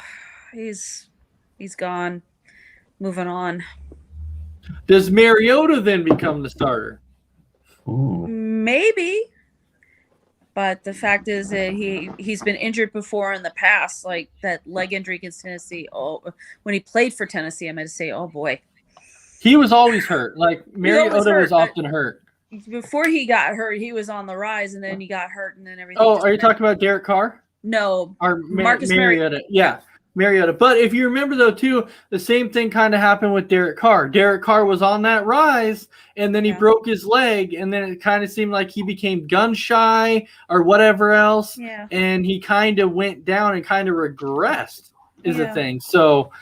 He's gone. Moving on. Does Mariota then become the starter? Ooh. Maybe. But the fact is that he's been injured before in the past, like that leg injury against Tennessee. Oh, when he played for Tennessee, I meant to say, oh boy. He was always hurt. Like always Mariota hurt, was but- often hurt. Before he got hurt, he was on the rise, and then he got hurt, and then everything. Oh, just are you went- talking about Derek Carr? No, Or Marcus Mariota? Yeah, Mariota. But if you remember, though, too, the same thing kind of happened with Derek Carr. Derek Carr was on that rise, and then he Yeah. broke his leg, and then it kind of seemed like he became gun shy or whatever else, Yeah. and he kind of went down and kind of regressed is the Yeah. thing. So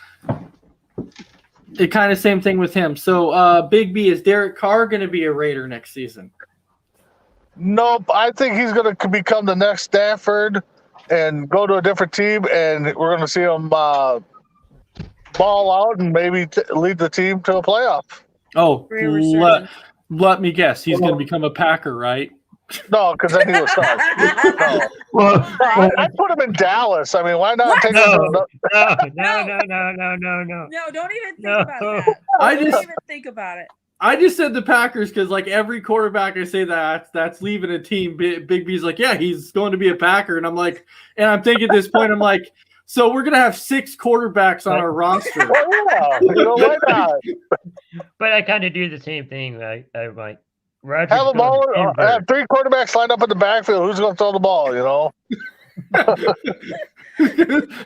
it kind of same thing with him. So Big B, is Derek Carr going to be a Raider next season? Nope. I think he's going to become the next Stafford and go to a different team, and we're going to see him ball out and maybe lead the team to a playoff. Oh, Very resurgent. let me guess. He's going to become a Packer, right? No, because then he was stuck. No. Well, I put him in Dallas. I mean, why not What? take him to no, another? no. No, don't even think No. about that. I Don't just- even think about it. I just said the Packers because, like, every quarterback I say that's leaving a team. Big B's like, yeah, he's going to be a Packer, and I'm like, and I'm thinking at this point, I'm like, so we're gonna have 6 quarterbacks on our roster. Well, yeah, you know, why not? But I kind of do the same thing. I'm like, Rodgers Have them going all. to Denver. Have 3 quarterbacks lined up in the backfield. Who's going to throw the ball? You know.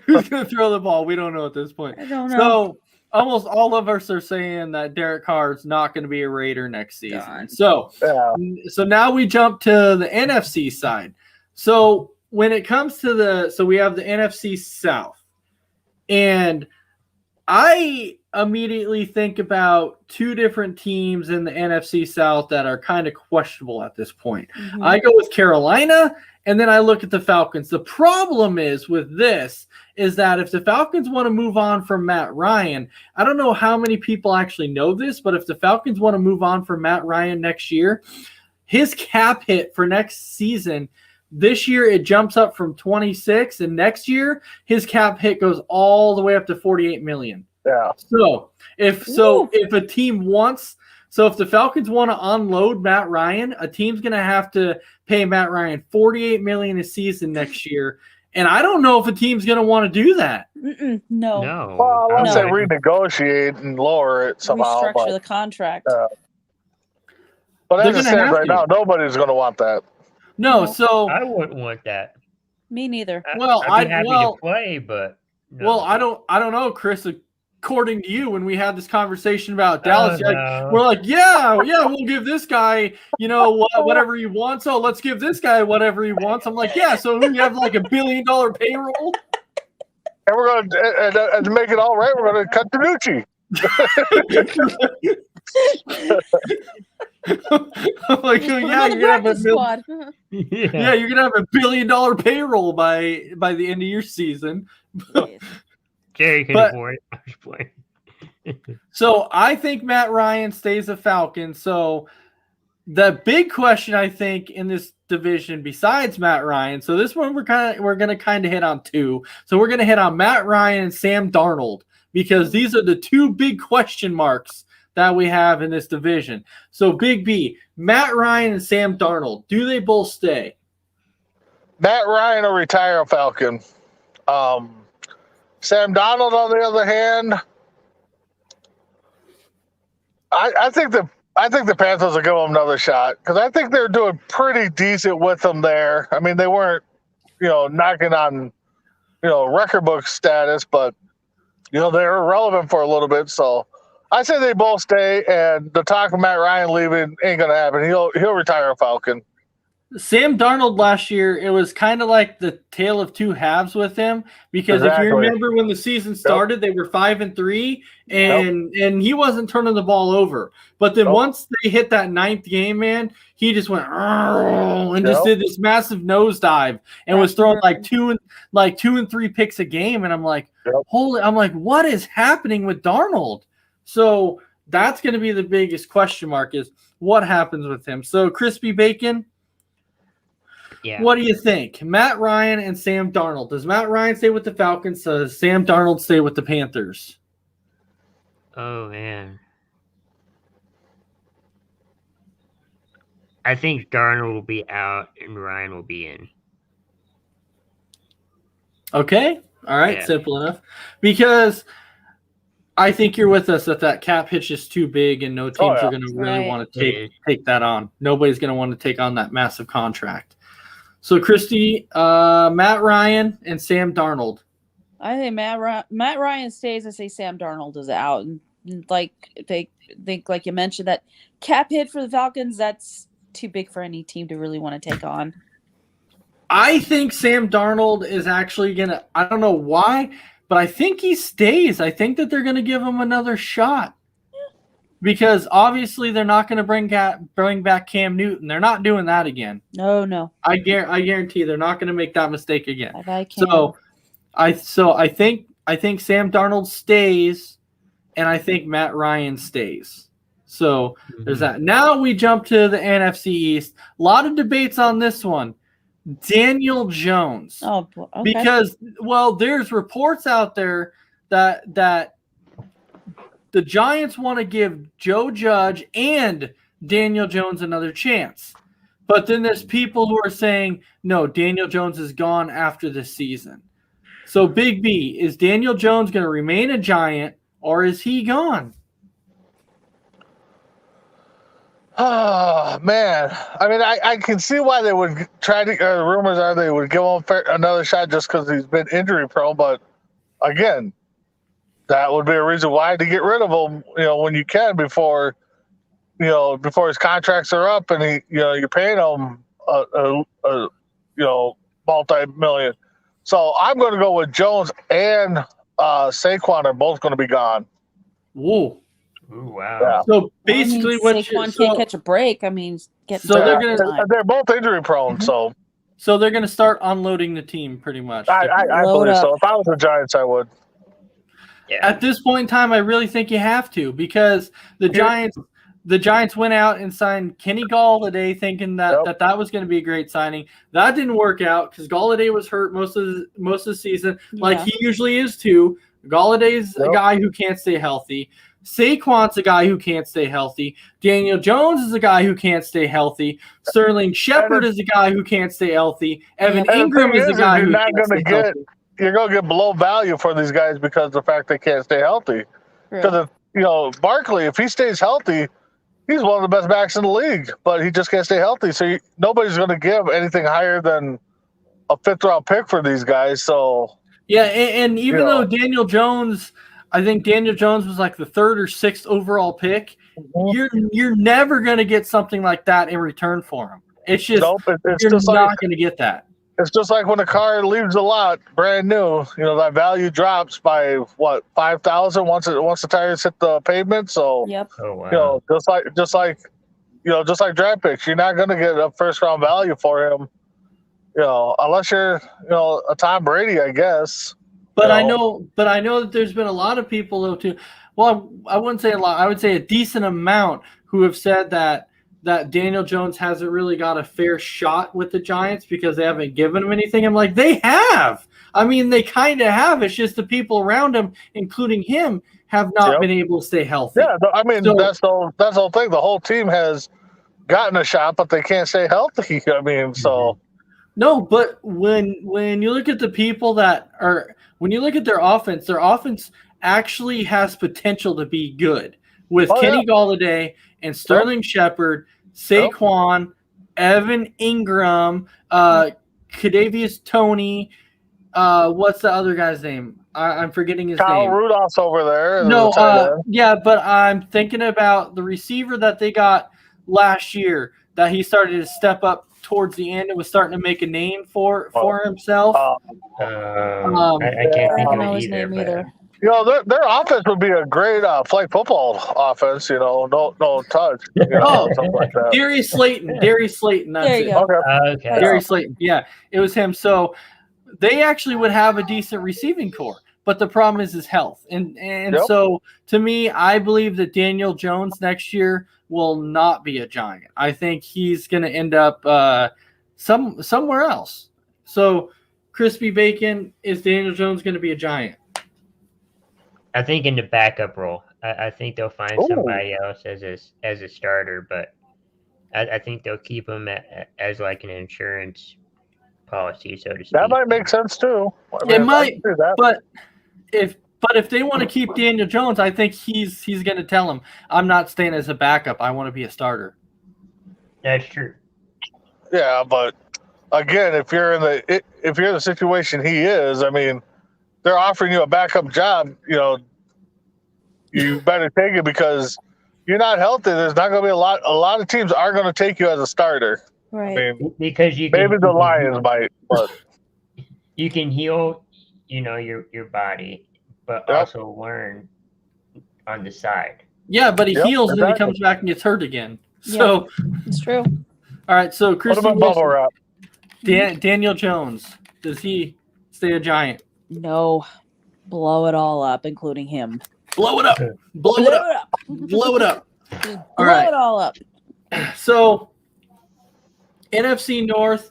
Who's gonna throw the ball? We don't know at this point. I don't know. So almost all of us are saying that Derek Carr is not going to be a Raider next season. God. So now we jump to the NFC side. So when it comes to we have the NFC South, and I immediately think about 2 different teams in the NFC South that are kind of questionable at this point. Mhm. I go with Carolina, and then I look at the Falcons. The problem is with this is that if the Falcons want to move on from Matt Ryan, I don't know how many people actually know this, but if the Falcons want to move on from Matt Ryan next year, his cap hit for next season, this year it jumps up from 26, and next year his cap hit goes all the way up to 48 million. Yeah. So if a team wants, so if the Falcons want to unload Matt Ryan, a team's going to have to pay Matt Ryan 48 million a season next year, and I don't know if a team's going to want to do that. No. No. Well, unless they No. renegotiate and lower it somehow. Restructure the contract. But They're as it gonna stands have right to. now, nobody's going to want that. No, No. so I wouldn't want that. Me neither. Well, I'd be I- happy well- to play, but no. well, I don't know, Chris. According to you, when we had this conversation about Dallas, Oh, no. we're like, yeah, we'll give this guy, whatever he wants. Oh, let's give this guy whatever he wants. I'm like, yeah. So you have like $1 billion payroll. And we're going to make it all right. We're going to cut Danucci. I'm like, Just put him yeah, on the you're gonna have practice squad. yeah, you're gonna have $1 billion payroll by the end of your season. Jerry can but- afford it. I was playing. So I think Matt Ryan stays a Falcon. So the big question I think in this division, besides Matt Ryan, so this one we're gonna kind of hit on 2. So we're gonna hit on Matt Ryan and Sam Darnold because these are the 2 big question marks that we have in this division. So Big B, Matt Ryan and Sam Darnold, do they both stay? Matt Ryan will retire a Falcon. Sam Donald, on the other hand, I think the Panthers will give him another shot because I think they're doing pretty decent with him there. I mean, they weren't, knocking on, record book status, but they're irrelevant for a little bit. So I say they both stay, and the talk of Matt Ryan leaving ain't gonna happen. He'll retire a Falcon. Sam Darnold last year, it was kind of like the tale of 2 halves with him because if you Exactly. remember when the season started, they were 5-3 and he wasn't turning the ball over. But then once they hit that 9th game, man, he just went and just did this massive nosedive and was throwing like 2 and 3 picks a game. And I'm like, what is happening with Darnold? So that's going to be the biggest question mark is what happens with him. So Crispy Bacon. Yeah. What do you think? Matt Ryan and Sam Darnold. Does Matt Ryan stay with the Falcons? Does Sam Darnold stay with the Panthers? Oh, man. I think Darnold will be out and Ryan will be in. Okay. All right. Yeah. Simple enough. Because I think you're with us that cap hit is too big, and no teams yeah. are going to really Right. want to take that on. Nobody's going to want to take on that massive contract. So, Christy, Matt Ryan and Sam Darnold. I think Matt Ryan stays. I say Sam Darnold is out, and like they think, like you mentioned, that cap hit for the Falcons, that's too big for any team to really want to take on. I think Sam Darnold is actually going to – I don't know why, but I think he stays. I think that they're going to give him another shot because obviously they're not going to bring back Cam Newton. They're not doing that again. No. I guarantee they're not going to make that mistake again. I can't. So I think Sam Darnold stays, and I think Matt Ryan stays. So there's that. Now we jump to the NFC East. A lot of debates on this one. Daniel Jones. Oh, okay. Because, well, there's reports out there that the Giants want to give Joe Judge and Daniel Jones another chance. But then there's people who are saying, no, Daniel Jones is gone after this season. So, Big B, is Daniel Jones going to remain a Giant, or is he gone? Oh, man. I mean, I can see why they would try to, rumors are they would give him another shot just because he's been injury prone. But again, that would be a reason why to get rid of him, when you can before his contracts are up and you're paying him multi-million. So I'm going to go with Jones and Saquon are both going to be gone. Whoa. Ooh, wow. Yeah. So basically, Saquon can't catch a break. I mean, they're both injury prone, so they're going to start unloading the team pretty much. I believe so. If I was the Giants, I would. Yeah. At this point in time, I really think you have to because the Giants went out and signed Kenny Galladay, thinking that was going to be a great signing. That didn't work out because Galladay was hurt most of the season, like he usually is too. Galladay's a guy who can't stay healthy. Saquon's a guy who can't stay healthy. Daniel Jones is a guy who can't stay healthy. Sterling Shepard is a guy who can't stay healthy. Evan Ingram is a guy who can't stay healthy. You're going to get below value for these guys because of the fact they can't stay healthy. Because Barkley, if he stays healthy, he's one of the best backs in the league, but he just can't stay healthy. So nobody's going to give anything higher than a 5th-round pick for these guys. So yeah, and even though Daniel Jones, I think Daniel Jones was like the 3rd or 6th overall pick, you're never going to get something like that in return for him. It's just you're not going to get that. It's just like when a car leaves the lot brand new, that value drops by what, 5,000 once the tires hit the pavement. So Oh, wow. just like draft picks, you're not going to get a 1st-round value for him, unless you're a Tom Brady, I guess. But I know that there's been a lot of people though too. Well, I wouldn't say a lot. I would say a decent amount who have said that Daniel Jones hasn't really got a fair shot with the Giants because they haven't given him anything. I'm like, they have. I mean, they kind of have. It's just the people around him, including him, have not been able to stay healthy. Yeah, I mean, that's the whole thing. The whole team has gotten a shot, but they can't stay healthy. I mean, so. No, but when you look at the people when you look at their offense actually has potential to be good with Kenny Galladay and Sterling Shepard, Saquon, Evan Ingram, Kadarius Toney. What's the other guy's name? I'm forgetting his name. Kyle Rudolph's over there. No, but I'm thinking about the receiver that they got last year that he started to step up towards the end and was starting to make a name for himself. I can't think of it either. Their offense would be a great flag football offense. No touch. Something like that. Darius Slayton. That's There you it. go. Okay. Darius Slayton. Yeah, it was him. So they actually would have a decent receiving core, but the problem is his health. And so to me, I believe that Daniel Jones next year will not be a Giant. I think he's going to end up somewhere else. So, Crispy Bacon, is Daniel Jones going to be a Giant? I think in the backup role. I think they'll find somebody else as a starter, but I think they'll keep him as like an insurance policy, so to speak. That might make sense too. It might, but if But if they want to keep Daniel Jones, I think he's going to tell him, I'm not staying as a backup. I want to be a starter. That's true. Yeah, but again, if you're in the situation he is, I mean, they're offering you a backup job. You better take it because you're not healthy. There's not going to be a lot of teams are going to take you as a starter. Right. I mean, Because maybe the Lions might, but you can heal, your body, but also learn on the side. Yeah, but he heals and then he exactly. comes back and gets hurt again. So It's true. all right, so What Christian about bubble Wilson, wrap? Daniel Jones, does he stay a Giant? No. Blow it all up, including him. Blow it up. Blow it up. Blow it up. Just All blow right. it all up. So NFC North,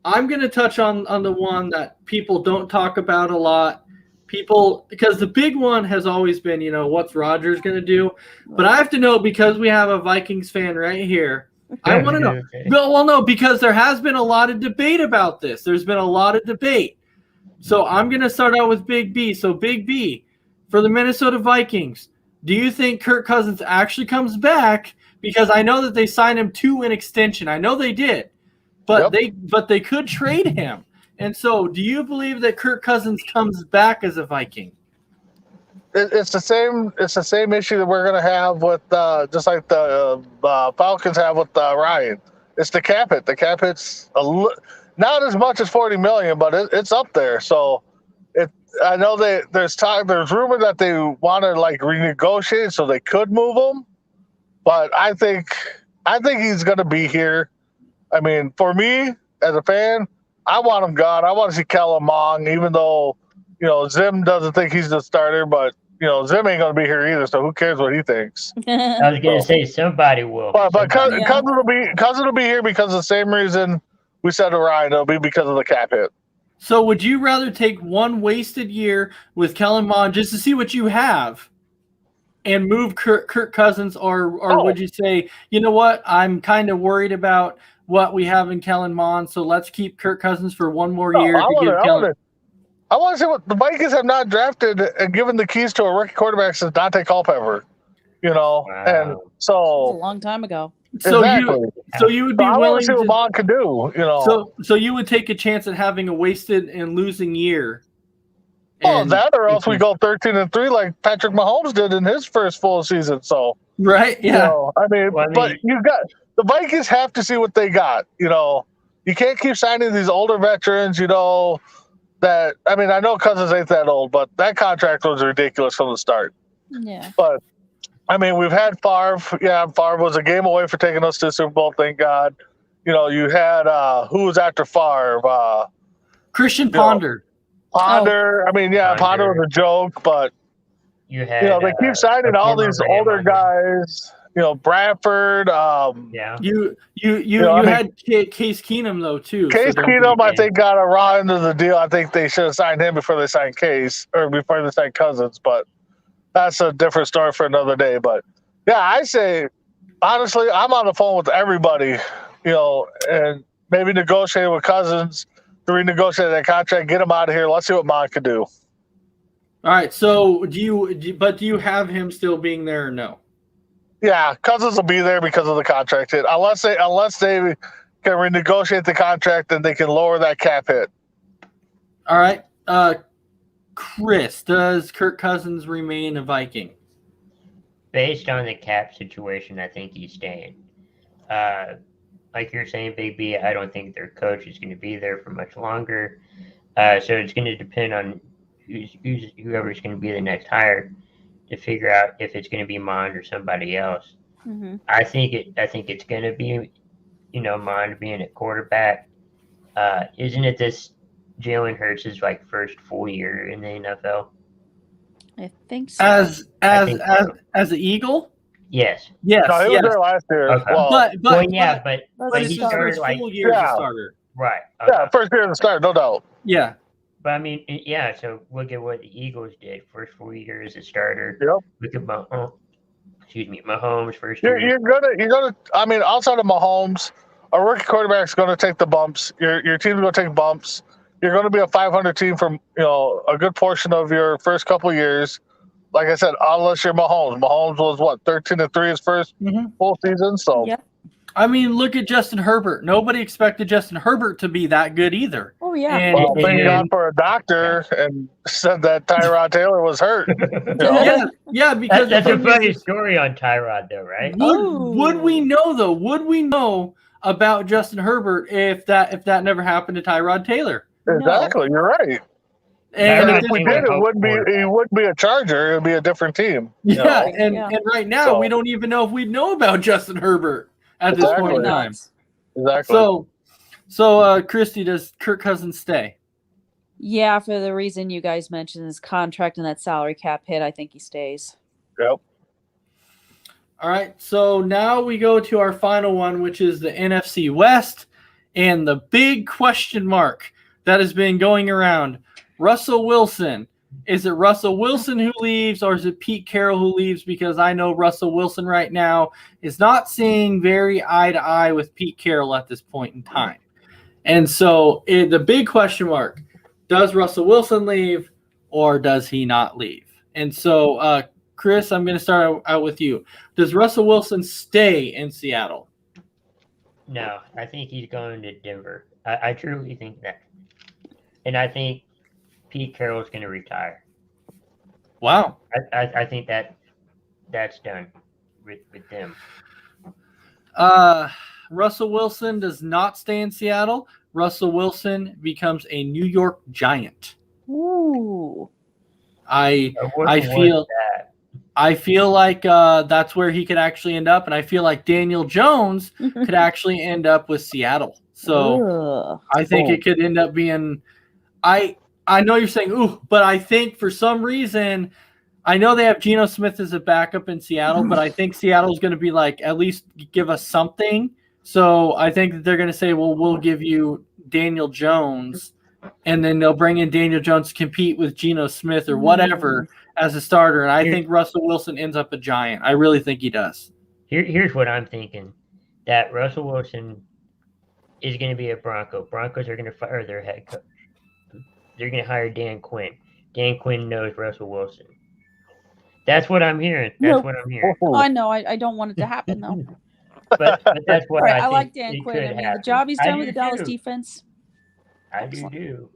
I'm going to touch on the one that people don't talk about a lot. Because the big one has always been, what's Rodgers going to do? But I have to know, because we have a Vikings fan right here, I want to know. Okay. Well, no, because there has been a lot of debate about this. There's been a lot of debate. So I'm going to start out with Big B. So Big B, for the Minnesota Vikings, do you think Kirk Cousins actually comes back? Because I know that they signed him to an extension. I know they did. But they could trade him. And so, do you believe that Kirk Cousins comes back as a Viking? It's the same. It's the same issue that we're going to have with just like the Falcons have with Ryan. It's the cap hit. The cap hit's not as much as $40 million, but it's up there. So I know there's rumor that they want to like renegotiate, so they could move him. But I think he's going to be here. I mean, for me as a fan, I want him gone. I want to see Kellen Mond, even though, Zim doesn't think he's the starter, but, Zim ain't going to be here either, so who cares what he thinks. I was going to say somebody will. But Somebody. Cousins will be here because of the same reason we said to Ryan. It'll be because of the cap hit. So would you rather take one wasted year with Kellen Mond just to see what you have and move Kirk Cousins, or would you say, you know what, I'm kind of worried about what we have in Kellen Mond, so let's keep Kirk Cousins for one more year I want to see what the Vikings have not drafted and given the keys to a rookie quarterback since Dante Culpepper. Wow. And It so was a long time ago. So exactly. you would be I want willing to see what Mond can do. So you would take a chance at having a wasted and losing year. Well, that or else we go 13-3 like Patrick Mahomes did in his first full season. So right, yeah. But you got the Vikings have to see what they got. You can't keep signing these older veterans. That I know Cousins ain't that old, but that contract was ridiculous from the start. Yeah. But we've had Favre. Yeah, Favre was a game away for taking us to the Super Bowl. Thank God. You had who was after Favre? Christian Ponder. Ponder. Ponder was a joke, but you had they keep signing all these older guys. Bradford. You had Case Keenum though too. Case Keenum, I think, got a raw end of the deal. I think they should have signed him before they signed Case or before they signed Cousins, but that's a different story for another day. But yeah, I say honestly, I'm on the phone with everybody, and maybe negotiate with Cousins to renegotiate that contract, get him out of here. Let's see what Mond can do. All right. So do you have him still being there or no? Yeah, Cousins will be there because of the contract hit. Unless they can renegotiate the contract, then they can lower that cap hit. All right. Chris, does Kirk Cousins remain a Viking? Based on the cap situation, I think he's staying. Like you're saying, Big B, I don't think their coach is going to be there for much longer. So it's going to depend on whoever's going to be the next hire to figure out if it's going to be Mond or somebody else. Mm-hmm. I think it's going to be, Mond being at quarterback. Isn't it this Jalen Hurts' first full year in the NFL? I think so. As an Eagle? Yes. Yes. No, he was there last year. Okay. Well, but he he started started full year as a starter. right. Okay. yeah, first year in the start, no doubt. Yeah. But so look at what the Eagles did. First 4 years as a starter. Yep. Look at Mahomes first You're year. gonna. Outside of Mahomes, a rookie quarterback's gonna take the bumps. Your team's gonna take bumps. you're going to be a 500 team for a good portion of your first couple of years. Like I said, unless you're Mahomes. Mahomes was what 13-3 his first full season. So Yep. I mean, look at Justin Herbert. Nobody expected Justin Herbert to be that good either. Oh yeah. And, well, thank and- God for a doctor and said that Tyrod Taylor was hurt. yeah, because That's the a thing is, funny story on Tyrod, though, right? would we know though? Would we know about Justin Herbert if that never happened to Tyrod Taylor? Exactly, you're right. And Tyrod at If we this Taylor did, it helped wouldn't be. He wouldn't be a Charger. It would be a different team. yeah, and Yeah. right now So- we don't even know if we know about Justin Herbert at this Exactly. point in time. Nuts. Exactly. So Christy, does Kirk Cousins stay? Yeah, for the reason you guys mentioned, his contract and that salary cap hit, I think he stays. Yep. All right, so now we go to our final one, which is the NFC West, and the big question mark that has been going around. Russell Wilson. Is it Russell Wilson who leaves, or is it Pete Carroll who leaves? Because I know Russell Wilson right now is not seeing very eye to eye with Pete Carroll at this point in time. And so the big question mark, does Russell Wilson leave or does he not leave? And so, Chris, I'm going to start out with you. Does Russell Wilson stay in Seattle? No, I think he's going to Denver. I truly think that. And I think Pete Carroll's going to retire. Wow. I think that's done with them. Russell Wilson does not stay in Seattle. Russell Wilson becomes a New York Giant. Ooh. I wouldn't feel want that. I feel like that's where he could actually end up, and I feel like Daniel Jones could actually end up with Seattle. So Ugh. I think it could end up being. I know you're saying ooh, but I think for some reason, I know they have Geno Smith as a backup in Seattle, but I think Seattle's going to be like at least give us something. So I think that they're going to say, well, we'll give you Daniel Jones, and then they'll bring in Daniel Jones to compete with Geno Smith or whatever as a starter. And I think Russell Wilson ends up a Giant. I really think he does. Here's what I'm thinking: that Russell Wilson is going to be a Bronco. Broncos are going to fire their head coach. They're going to hire Dan Quinn. Dan Quinn knows Russell Wilson. That's what I'm hearing. That's what I'm hearing. Oh, I know. I don't want it to happen though. But that's what Right, I I think like Dan it Quinn. could I mean, the happen. job he's I done with do the Dallas too. defense. I do.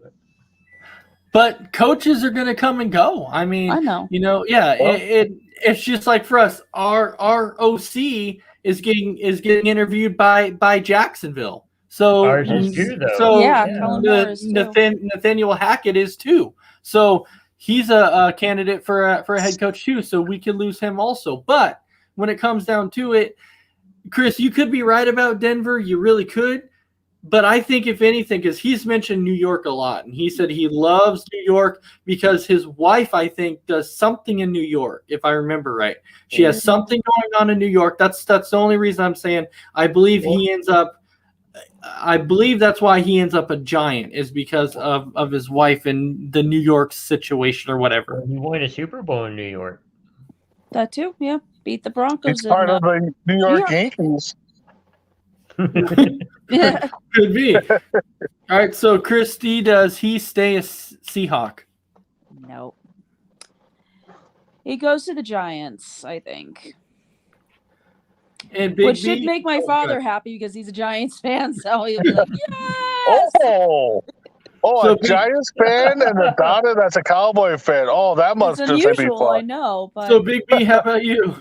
But coaches are going to come and go. I mean, I know. It's just like for us, our OC is getting interviewed by Jacksonville. So Ours is too, though. So Yeah, Kellen Moore is too. Nathaniel Hackett is too. So he's a candidate for a head coach too. So we could lose him also. But when it comes down to it, Chris, you could be right about Denver. You really could. But I think if anything, because he's mentioned New York a lot, and he said he loves New York because his wife, I think, does something in New York, if I remember right. She has something going on in New York. That's the only reason I'm saying I believe that's why he ends up a Giant, is because of his wife and the New York situation or whatever. He won a Super Bowl in New York. That too. Yeah. Beat the Broncos. He's part of the New York Yeah. Yankees. Yeah. Could be. All right, so Christy, does he stay a Seahawk? No. He goes to the Giants, I think. And Big Which should B? make my Oh, father good. happy because he's a Giants fan. So he'll be like, yes! Oh, So a Giants fan and a daughter that's a Cowboy fan. Oh, that must It's just be unusual, I fun. know. But So Big B, how about you?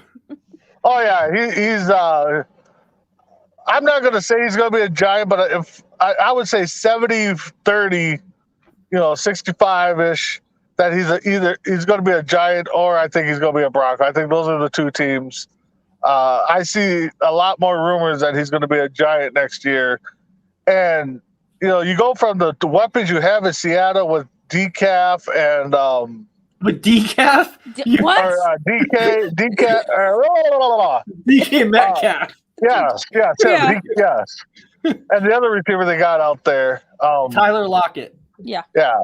Oh yeah, he's. I'm not gonna say he's gonna be a Giant, but if I would say 70-30, 65-ish, that he's gonna be a Giant or I think he's gonna be a Bronco. I think those are the two teams. I see a lot more rumors that he's gonna be a Giant next year, and you go from the weapons you have in Seattle with Decaf and With Decaf? what? or DK. DK Metcalf. Yes, yes, Yeah. yes. And the other receiver they got out there, Tyler Lockett. Yeah. yeah.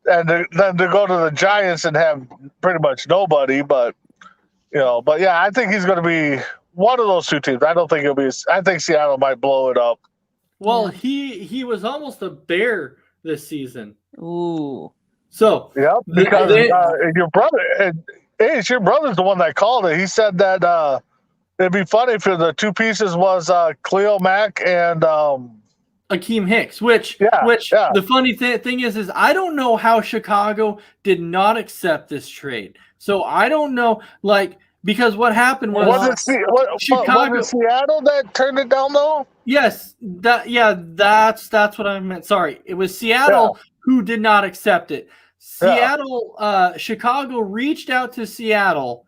And then to go to the Giants and have pretty much nobody, but yeah, I think he's going to be one of those two teams. I think Seattle might blow it up. Well, he was almost a Bear this season. Ooh. So Yep, because your brother, your brother's the one that called it. He said that it'd be funny if the two pieces was Khalil Mack and Akeem Hicks, which the funny thing is I don't know how Chicago did not accept this trade. So I don't know, because what happened was it Chicago, was it Seattle that turned it down though? Yes, that's what I meant. Sorry, it was Seattle who did not accept it. Chicago reached out to Seattle,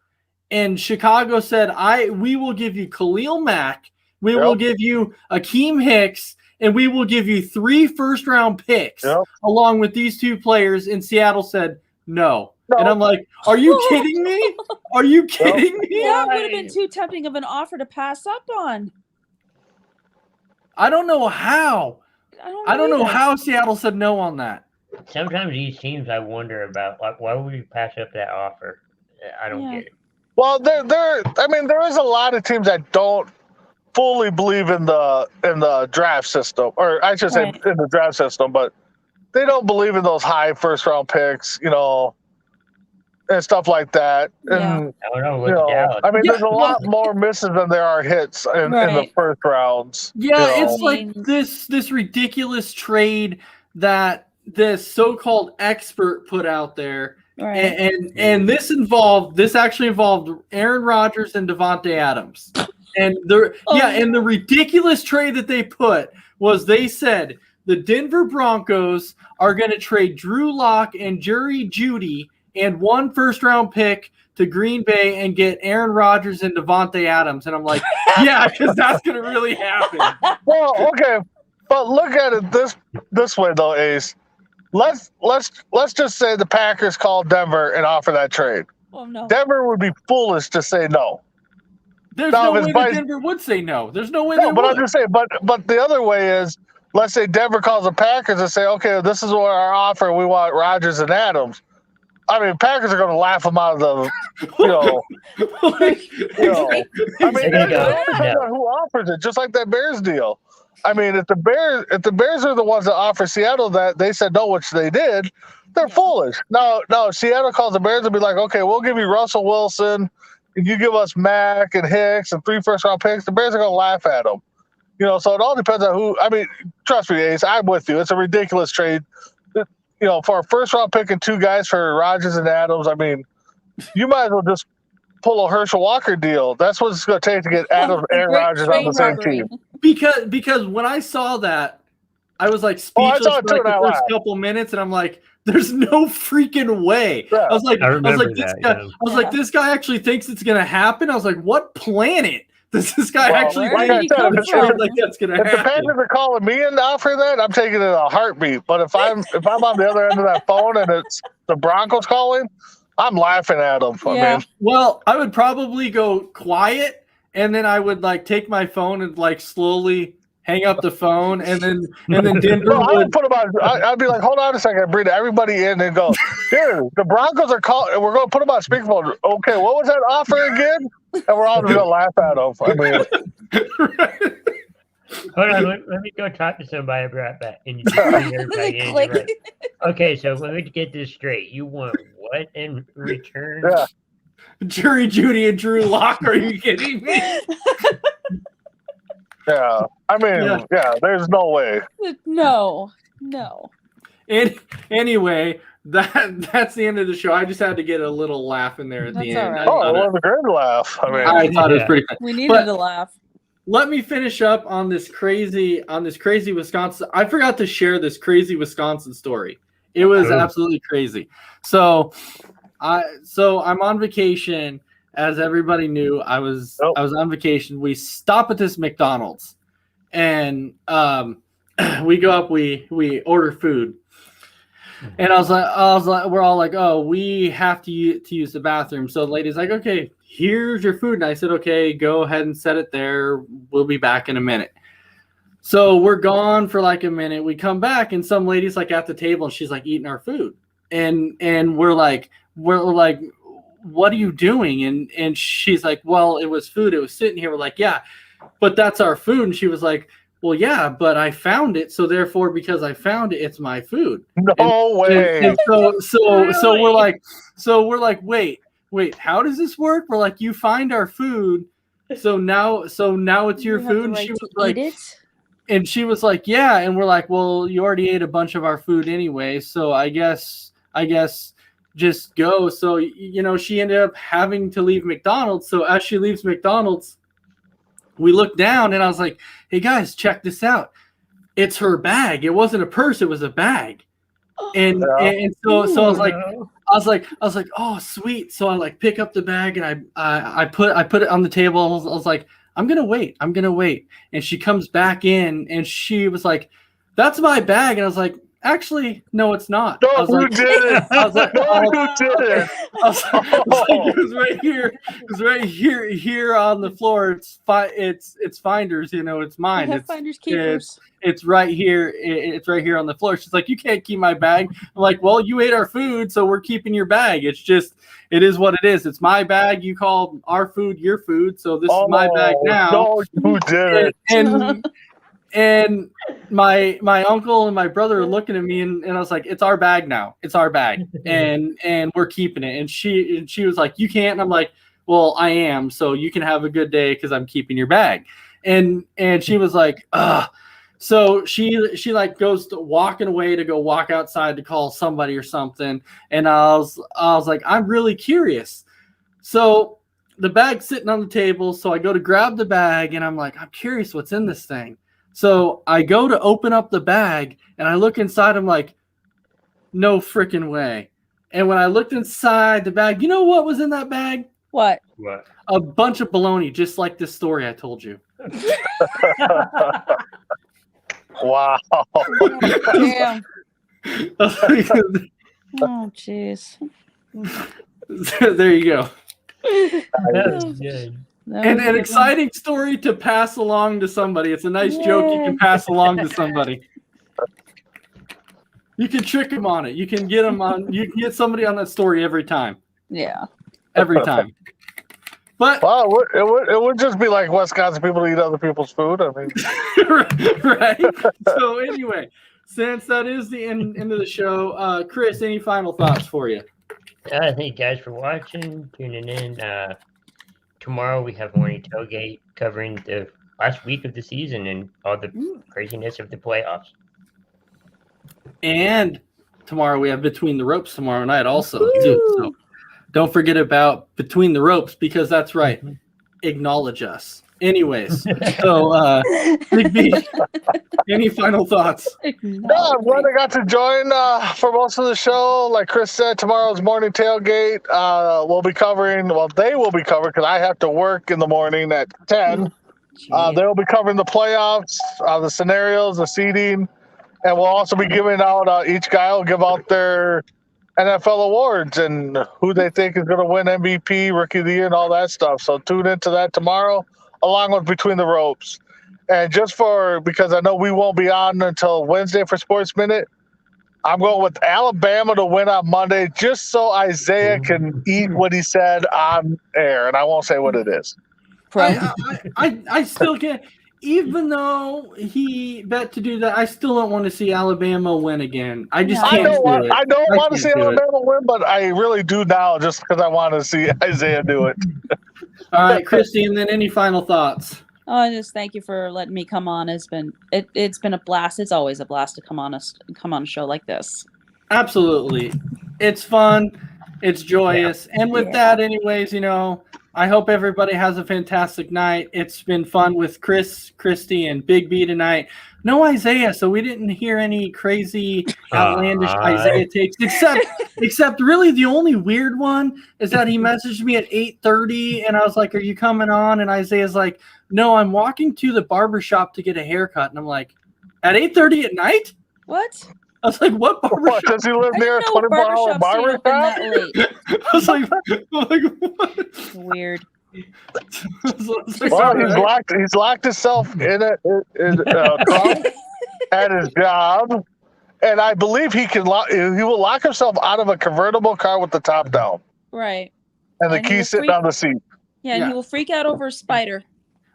and Chicago said, we will give you Khalil Mack, we will give you Akeem Hicks, and we will give you 3 first-round picks along with these 2 players. And Seattle said no. And I'm like, are you kidding me? Are you kidding me? That would have been too tempting of an offer to pass up on. I don't know how. I don't know how Seattle said no on that. Sometimes these teams, I wonder about, why would we pass up that offer? I don't get it. Well, there is a lot of teams that don't fully believe in the draft system, or I should say in the draft system, but they don't believe in those high first round picks, and stuff like that. And there's a lot more misses than there are hits in the first rounds. Yeah, it's like this ridiculous trade that this so-called expert put out there. Right. And this actually involved Aaron Rodgers and Davante Adams. And the ridiculous trade that they put was they said the Denver Broncos are going to trade Drew Lock and Jerry Jeudy and 1 first-round pick to Green Bay and get Aaron Rodgers and Davante Adams. And I'm like, yeah, because that's going to really happen. Well, okay, but look at it this way though, Ace. Let's just say the Packers call Denver and offer that trade. Oh no. Denver would be foolish to say no. There's no way that Denver would say no. There's no way they would. But I'm just saying, but the other way is, let's say Denver calls the Packers and say, okay, this is what our offer. We want Rodgers and Adams. I mean, Packers are going to laugh them out of the, I mean, it depends on who offers it, just like that Bears deal. I mean, if the Bears are the ones that offer Seattle that, they said no, which they did, they're foolish. No, Seattle calls the Bears and be like, okay, we'll give you Russell Wilson, and you give us Mack and Hicks and 3 first-round picks. The Bears are going to laugh at them. So it all depends on who. I mean, trust me, Ace, I'm with you. It's a ridiculous trade. For a first-round pick and 2 guys for Rodgers and Adams, I mean, you might as well just pull a Herschel Walker deal. That's what it's going to take to get Aaron Rodgers on the same team. Because when I saw that, I was like speechless for the first couple minutes, and I'm like, "There's no freaking way!" Yeah. I was like, this guy actually thinks it's going to happen. I was like, "What planet does this guy actually think that's going to happen?" If the Packers are calling me and offer that, I'm taking it in a heartbeat. But if I'm on the other end of that phone and it's the Broncos calling, I'm laughing at them. Yeah. I mean, well, I would probably go quiet, and then I would take my phone and slowly hang up the phone, and then Denver would put them on. I'd be like, hold on a second, bring everybody in and go, here, the Broncos are calling. We're going to put them on speakerphone. Okay, what was that offer again? And we're all just going to laugh at them. I mean, hold on, let me go talk to somebody about that. And everybody right. Okay, so let me get this straight. You want what in return? Yeah. Jerry Jeudy and Drew Lock? Are you kidding me? Yeah, I mean, there's no way. No. Anyway, that's the end of the show. I just had to get a little laugh in there at the end. Right. It was a great laugh. I mean, I thought it was pretty fun. We needed to laugh. Let me finish up on this crazy Wisconsin. I forgot to share this crazy Wisconsin story. It was absolutely crazy. So I'm on vacation. As everybody knew, I was on vacation. We stop at this McDonald's, and we go up. We order food, and I was like, we're all like, oh, we have to use the bathroom. So the lady's like, okay, here's your food, and I said, okay, go ahead and set it there. We'll be back in a minute. So we're gone for a minute. We come back, and some lady's at the table, and she's eating our food, and we're like. What are you doing? And she's like, well, it was food. It was sitting here. We're like, yeah, but that's our food. And she was like, well, yeah, but I found it, so therefore, because I found it, it's my food. No way. And so we're like, wait, how does this work? We're like, you find our food, so now it's your You have the food. And right she to was like, eat it? and she was like, yeah, and we're like, well, you already ate a bunch of our food anyway, so I guess just go. So she ended up having to leave McDonald's. So as she leaves McDonald's, we look down, and I was like, hey guys, check this out. It's her bag. It wasn't a purse, it was a bag. And so I was like, oh sweet. So I like pick up the bag, and I put it on the table. I was like, I'm gonna wait. And she comes back in, and she was like, that's my bag. And I was like, actually, no, it's not. No, I was you like, didn't. I was like, No, you didn't. I was like, it was right here. It was right here on the floor. It's Finders. It's mine. We have finders keepers. It's right here. It's right here on the floor. She's like, you can't keep my bag. I'm like, well, you ate our food, so we're keeping your bag. It is what it is. It's my bag. You call our food your food, so this is my bag now. No, you didn't. And my uncle and my brother are looking at me, and I was like, it's our bag now. It's our bag, and we're keeping it. And she was like, you can't. And I'm like, well, I am. So you can have a good day because I'm keeping your bag. And she was like, ugh. So she like goes to walking away to go walk outside to call somebody or something. And I was like, I'm really curious. So the bag's sitting on the table. So I go to grab the bag, and I'm like, I'm curious what's in this thing. So I go to open up the bag, and I look inside. I'm like, no freaking way. And when I looked inside the bag, you know what was in that bag? What? A bunch of baloney, just like this story I told you. Wow. Damn. Oh, jeez. There you go. That was good. And an exciting story to pass along to somebody. It's a nice joke you can pass along to somebody. You can trick them on it. You can get them on. You can get somebody on that story every time. Yeah. Every time. But Well, it would just be like Wisconsin people eat other people's food. I mean, right. So anyway, since that is the end of the show, Chris, any final thoughts for you? Thank you guys for watching, tuning in. Tomorrow we have Morning Tailgate covering the last week of the season and all the craziness of the playoffs. And tomorrow we have Between the Ropes tomorrow night also too. So don't forget about Between the Ropes, because that's right. Acknowledge us. Anyways, so Big B, any final thoughts? no, I'm glad I got to join for most of the show. Like Chris said, tomorrow's morning tailgate. We'll be covering. Well, they will be covering because I have to work in the morning at 10. They'll be covering the playoffs, the scenarios, the seeding, and we'll also be giving out. Each guy will give out their NFL awards and who they think is going to win MVP, Rookie of the Year, and all that stuff. So tune into that tomorrow, along with Between the Ropes. And just because I know we won't be on until Wednesday for Sports Minute, I'm going with Alabama to win on Monday, just so Isaiah can eat what he said on air. And I won't say what it is. I still can't. Even though he bet to do that, I still don't want to see Alabama win again. I just can't do it. I don't want to see Alabama win, but I really do now just because I want to see Isaiah do it. All right, Christy, and then any final thoughts? Oh, just thank you for letting me come on. It's been a blast. It's always a blast to come on a show like this. Absolutely. It's fun. It's joyous. Yeah. And with that, anyways, I hope everybody has a fantastic night. It's been fun with Chris, Christy, and Big B tonight. No Isaiah, so we didn't hear any crazy, outlandish Isaiah takes, except really the only weird one is that he messaged me at 8:30, and I was like, are you coming on? And Isaiah's like, no, I'm walking to the barbershop to get a haircut. And I'm like, at 8:30 at night? What? I was like, what barbershop? Does he live near a 24-hour barbershop? I was like, what? Weird. Well, he's locked himself in a trunk at his job, and I believe he will lock himself out of a convertible car with the top down. Right. And the key sitting on the seat. Yeah, and he will freak out over a spider.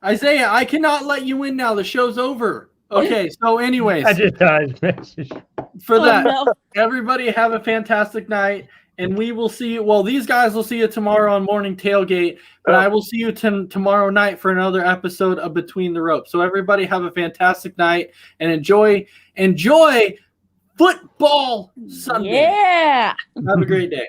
Isaiah, I cannot let you in now. The show's over. Okay, so anyways, I just saw his message. for that, no. everybody have a fantastic night, and we will see you. Well, these guys will see you tomorrow on Morning Tailgate, but I will see you tomorrow night for another episode of Between the Ropes. So everybody have a fantastic night and enjoy football Sunday. Yeah. Have a great day.